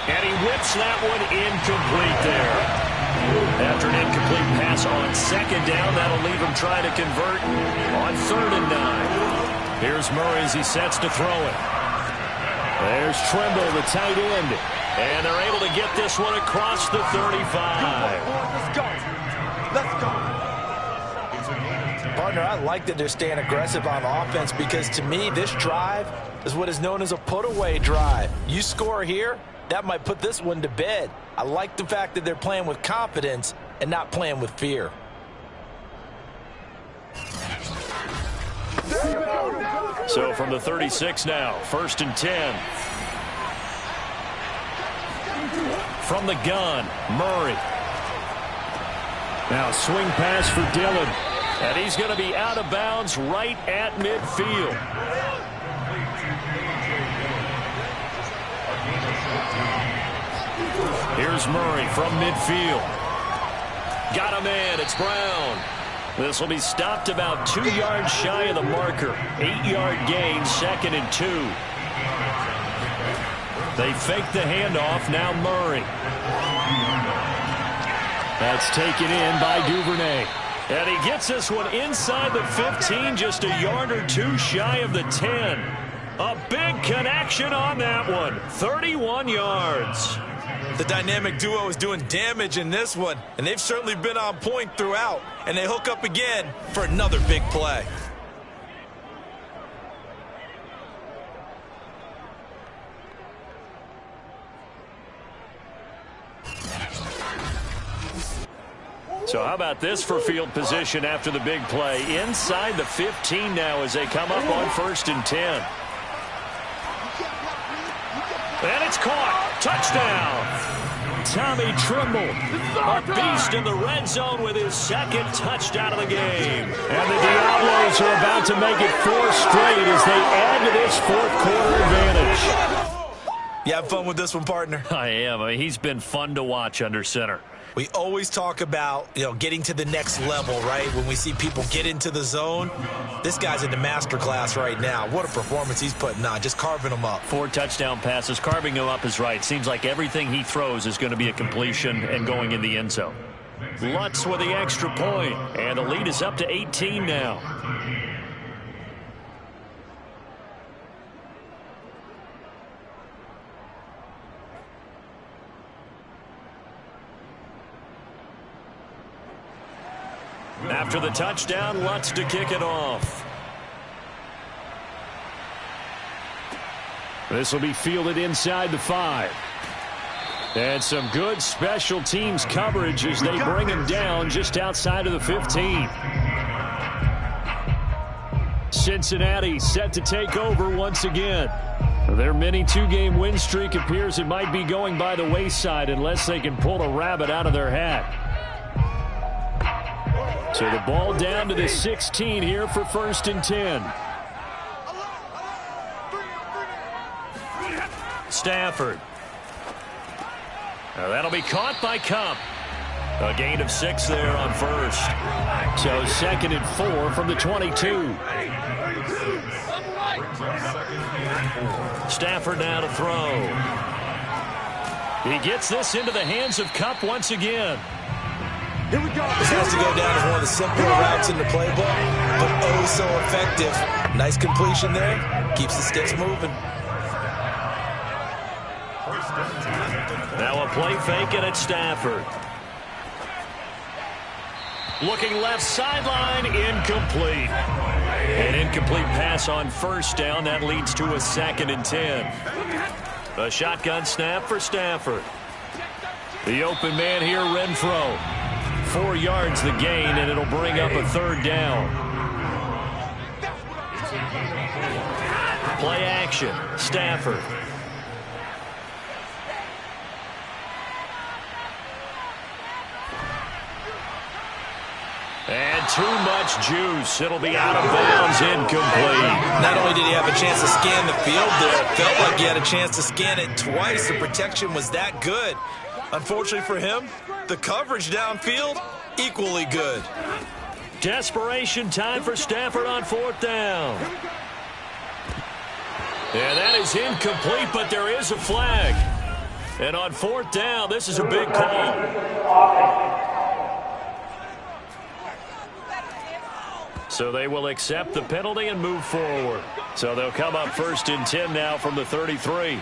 And he whips that one incomplete there. After an incomplete pass on 2nd down, that'll leave him trying to convert on 3rd and 9. Here's Murray as he sets to throw it. There's Trimble, the tight end. And they're able to get this one across the 35. Let's go. Let's go. Partner, I like that they're staying aggressive on offense because to me, this drive is what is known as a put-away drive. You score here, that might put this one to bed. I like the fact that they're playing with confidence and not playing with fear. So from the 36 now, 1st and 10. From the gun, Murray. Now swing pass for Dillon. And he's going to be out of bounds right at midfield. Here's Murray from midfield. Got a man. It's Brown. This will be stopped about 2 yards shy of the marker. 8-yard gain, 2nd and 2. They fake the handoff. Now Murray. That's taken in by Duvernay. And he gets this one inside the 15, just a yard or 2 shy of the 10. A big connection on that one. 31 yards. The dynamic duo is doing damage in this one, and they've certainly been on point throughout. And they hook up again for another big play. So how about this for field position after the big play? Inside the 15 now as they come up on 1st and 10. And it's caught. Touchdown. Tommy Trimble, a beast in the red zone with his 2nd touchdown of the game. And the Diablos are about to make it 4 straight as they add to this 4th quarter advantage. You have fun with this one, partner? I am. I mean, he's been fun to watch under center. We always talk about, getting to the next level, right? When we see people get into the zone, this guy's in the master class right now. What a performance he's putting on, just carving them up. 4 touchdown passes, carving him up is right. Seems like everything he throws is going to be a completion and going in the end zone. Lutz with the extra point, and the lead is up to 18 now. After the touchdown, Lutz to kick it off. This will be fielded inside the 5. And some good special teams coverage as they bring him down just outside of the 15. Cincinnati set to take over once again. Their mini 2-game win streak appears it might be going by the wayside unless they can pull a rabbit out of their hat. So the ball down to the 16 here for 1st and 10. Stafford. Now that'll be caught by Cup. A gain of 6 there on 1st. So 2nd and 4 from the 22. Stafford now to throw. He gets this into the hands of Cup once again. Here we go. This has to go down as one of the simpler routes in the playbook, but oh so effective. Nice completion there. Keeps the sticks moving. Now a play fake and it's Stafford. Looking left sideline, incomplete. An incomplete pass on 1st down. That leads to a 2nd and 10. A shotgun snap for Stafford. The open man here, Renfro. 4 yards the gain, and it'll bring up a 3rd down. Play action. Stafford. And too much juice. It'll be out of bounds, incomplete. Not only did he have a chance to scan the field there, it felt like he had a chance to scan it twice. The protection was that good. Unfortunately for him, the coverage downfield, equally good. Desperation time for Stafford on 4th down. And that is incomplete, but there is a flag. And on 4th down, this is a big call. So they will accept the penalty and move forward. So they'll come up 1st and 10 now from the 33.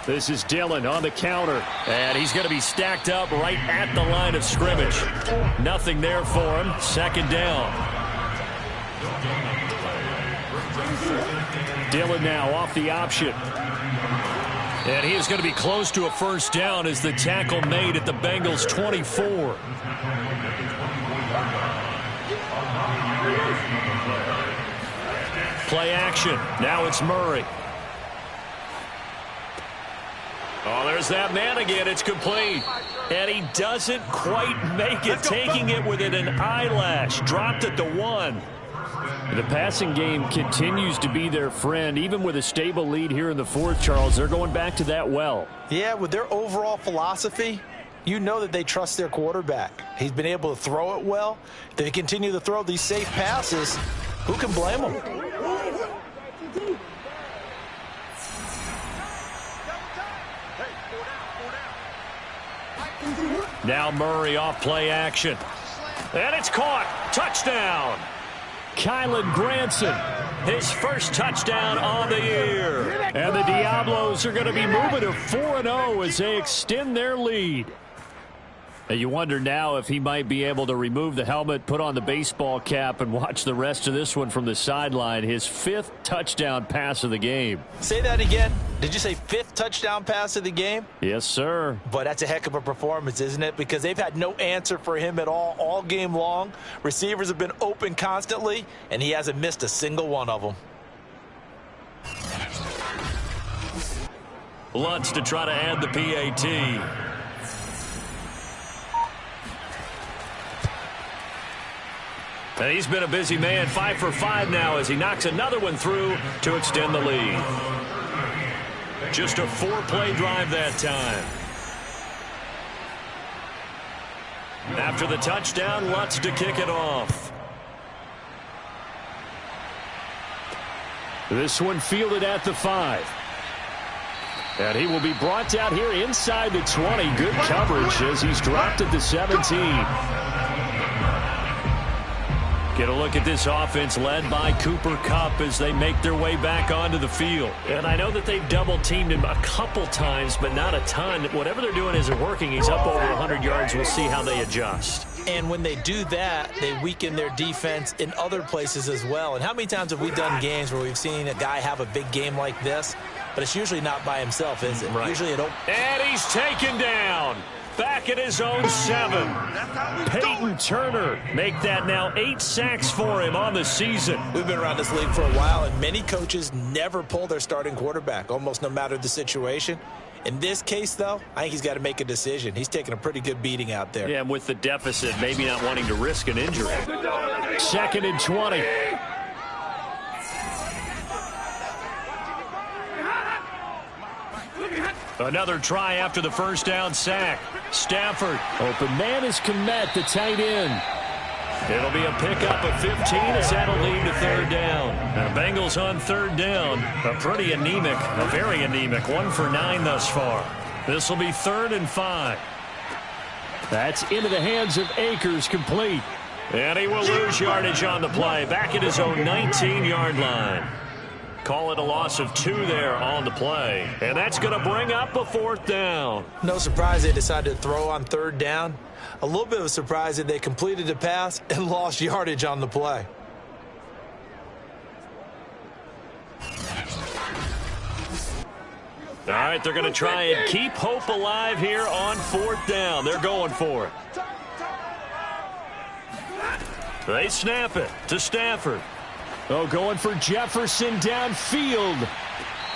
This is Dillon on the counter, and he's going to be stacked up right at the line of scrimmage. Nothing there for him. 2nd down. Dillon now off the option. And he is going to be close to a 1st down as the tackle made at the Bengals 24. Play action. Now it's Murray. Oh, there's that man again. It's complete. And he doesn't quite make it, taking it within an eyelash. Dropped it to 1. The passing game continues to be their friend. Even with a stable lead here in the 4th, Charles, they're going back to that well. Yeah, with their overall philosophy, you know that they trust their quarterback. He's been able to throw it well. They continue to throw these safe passes. Who can blame them? Now Murray off play action. And it's caught. Touchdown. Kylan Granson his first touchdown on the year. And the Diablos are going to be moving to 4-0 as they extend their lead. You wonder now if he might be able to remove the helmet, put on the baseball cap, and watch the rest of this one from the sideline. His 5th touchdown pass of the game. Say that again. Did you say 5th touchdown pass of the game? Yes, sir. But that's a heck of a performance, isn't it? Because they've had no answer for him at all game long. Receivers have been open constantly, and he hasn't missed a single one of them. Lutz to try to add the PAT. And he's been a busy man, 5 for 5 now as he knocks another one through to extend the lead. Just a 4-play drive that time. After the touchdown, Lutz to kick it off. This one fielded at the 5. And he will be brought down here inside the 20. Good coverage as he's dropped at the 17. Get a look at this offense led by Cooper Kupp as they make their way back onto the field. And I know that they've double-teamed him a couple times, but not a ton. Whatever they're doing isn't working. He's up over 100 yards. We'll see how they adjust. And when they do that, they weaken their defense in other places as well. And how many times have we done games where we've seen a guy have a big game like this? But it's usually not by himself, is it? Right. Usually it don't. And he's taken down. Back at his own 7. Peyton Turner make that now 8 sacks for him on the season. We've been around this league for a while, and many coaches never pull their starting quarterback, almost no matter the situation. In this case, though, I think he's got to make a decision. He's taking a pretty good beating out there. Yeah, and with the deficit, maybe not wanting to risk an injury. 2nd and 20. Another try after the first down sack. Stafford. Open man is Kmet, the tight end. It'll be a pickup of 15 as that'll lead to 3rd down. And the Bengals on 3rd down. A pretty anemic, a very anemic 1 for 9 thus far. This will be 3rd and 5. That's into the hands of Akers, complete. And he will lose yardage on the play. Back at his own 19-yard line. Call it a loss of 2 there on the play. And that's going to bring up a 4th down. No surprise they decided to throw on 3rd down. A little bit of a surprise that they completed the pass and lost yardage on the play. All right, they're going to try and keep hope alive here on 4th down. They're going for it. They snap it to Stafford. Oh, going for Jefferson downfield.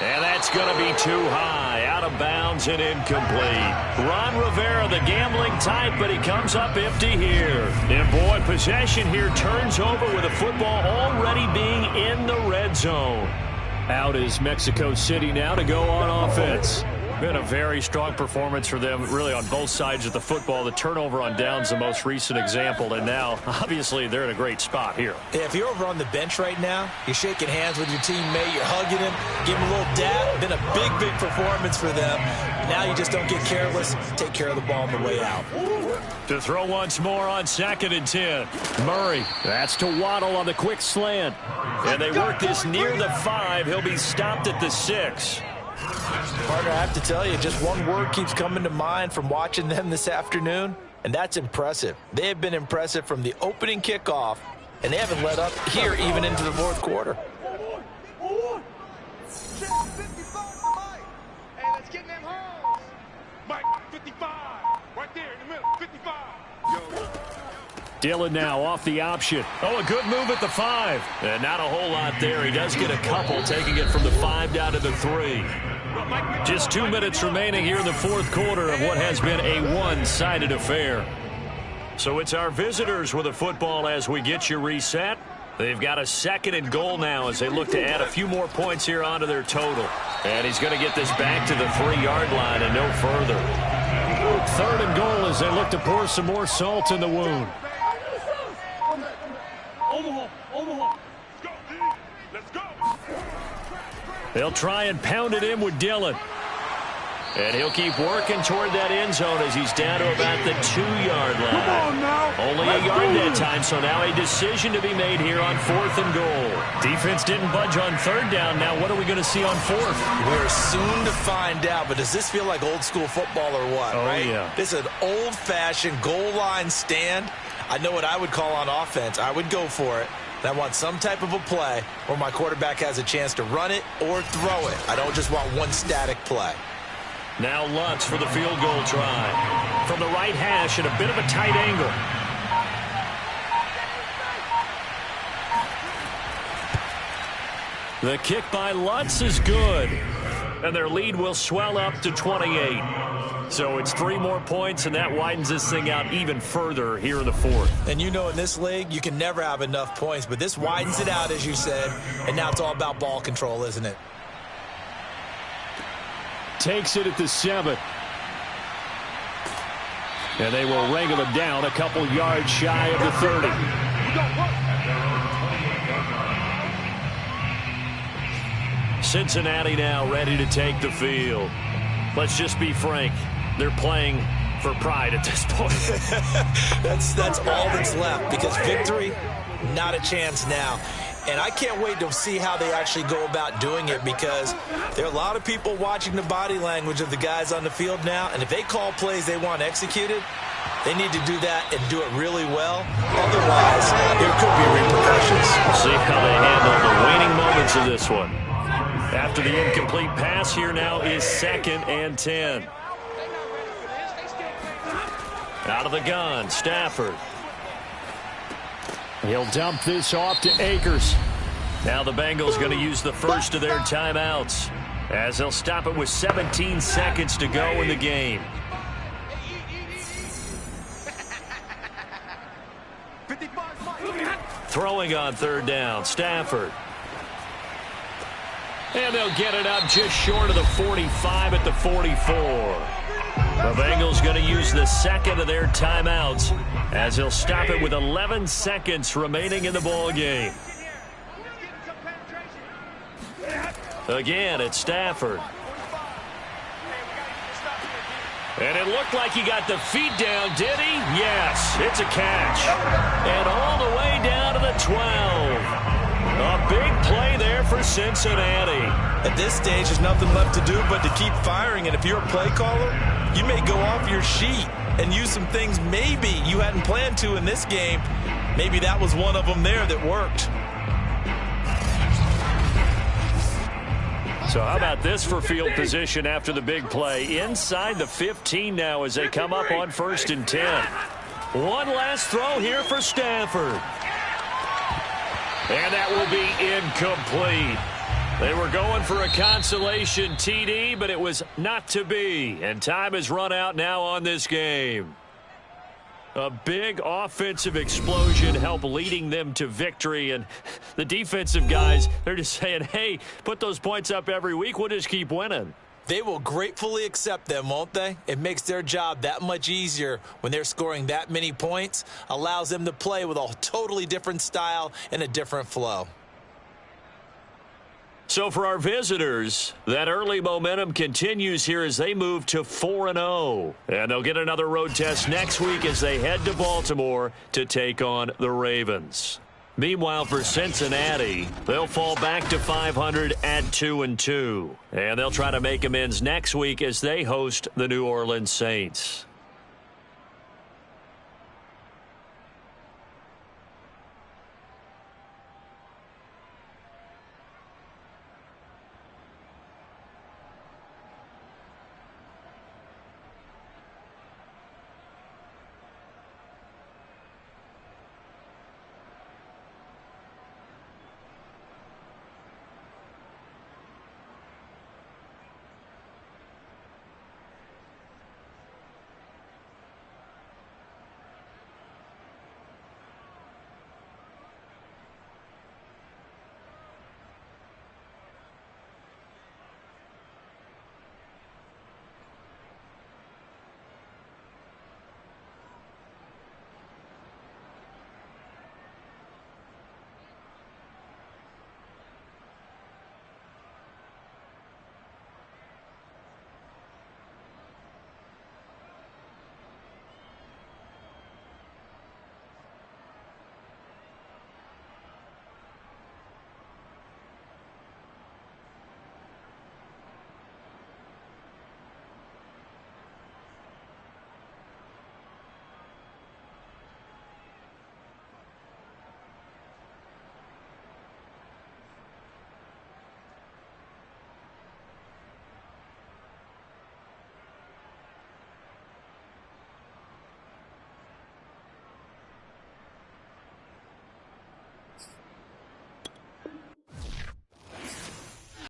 And that's going to be too high. Out of bounds and incomplete. Ron Rivera, the gambling type, but he comes up empty here. And, boy, possession here turns over with the football already being in the red zone. Out is Mexico City now to go on offense. Been a very strong performance for them, really, on both sides of the football. The turnover on downs, the most recent example, and now, obviously, they're in a great spot here. Yeah, if you're over on the bench right now, you're shaking hands with your teammate, you're hugging him, giving him a little dab. Been a big performance for them. Now you just don't get careless. Take care of the ball on the way out. To throw once more on 2nd and 10. Murray, that's to Waddle on the quick slant. And they work this near the 5. He'll be stopped at the 6. Partner, I have to tell you, just one word keeps coming to mind from watching them this afternoon, and that's impressive. They have been impressive from the opening kickoff, and they haven't let up here even into the 4th quarter. Hey, let's get them home. Mike, 55. Right there in the middle, 55. Yo. Dillon now off the option. Oh, a good move at the 5. And not a whole lot there. He does get a couple, taking it from the 5 down to the 3. Just 2 minutes remaining here in the 4th quarter of what has been a one-sided affair. So it's our visitors with the football as we get you reset. They've got a 2nd and goal now as they look to add a few more points here onto their total. And he's going to get this back to the 3-yard line and no further. 3rd and goal as they look to pour some more salt in the wound. Omaha. Let's go. They'll try and pound it in with Dillon. And he'll keep working toward that end zone as he's down to about the 2-yard line. Come on now. Only a yard that time, so now a decision to be made here on 4th and goal. Defense didn't budge on 3rd down. Now what are we going to see on 4th? We're soon to find out, but does this feel like old school football or what, right? Yeah. This is an old-fashioned goal line stand. I know what I would call on offense. I would go for it. And I want some type of a play where my quarterback has a chance to run it or throw it. I don't just want one static play. Now Lutz for the field goal try. From the right hash at a bit of a tight angle. The kick by Lutz is good. And their lead will swell up to 28. So it's 3 more points, and that widens this thing out even further here in the 4th. And you know in this league, you can never have enough points, but this widens it out, as you said, and now it's all about ball control, isn't it? Takes it at the 7. And they will wrangle him down a couple yards shy of the 30. Cincinnati now ready to take the field. Let's just be frank. They're playing for pride at this point. That's all that's left, because victory, not a chance now. And I can't wait to see how they actually go about doing it, because there are a lot of people watching the body language of the guys on the field now, and if they call plays they want executed, they need to do that and do it really well. Otherwise, there could be repercussions. See how they handle the waning moments of this one. After the incomplete pass, here now is 2nd and 10. Out of the gun, Stafford. He'll dump this off to Akers. Now the Bengals going to use the first of their timeouts, as they'll stop it with 17 seconds to go in the game. Throwing on 3rd down, Stafford. And they'll get it up just short of the 45 at the 44. The Bengals going to use the 2nd of their timeouts, as he'll stop it with 11 seconds remaining in the ball game. Again, it's Stafford. And it looked like he got the feet down, did he? Yes, it's a catch. And all the way down to the 12. A big play there for Cincinnati. At this stage, there's nothing left to do but to keep firing. And if you're a play caller, you may go off your sheet and use some things maybe you hadn't planned to in this game. Maybe that was one of them there that worked. So how about this for field position after the big play? Inside the 15 now as they come up on 1st and 10. One last throw here for Stafford. And that will be incomplete. They were going for a consolation TD, but it was not to be. And time has run out now on this game. A big offensive explosion helped leading them to victory. And the defensive guys, they're just saying, hey, put those points up every week. We'll just keep winning. They will gratefully accept them, won't they? It makes their job that much easier when they're scoring that many points. Allows them to play with a totally different style and a different flow. So for our visitors, that early momentum continues here as they move to 4-0. And they'll get another road test next week as they head to Baltimore to take on the Ravens. Meanwhile, for Cincinnati, they'll fall back to 500 at 2-2. And they'll try to make amends next week as they host the New Orleans Saints.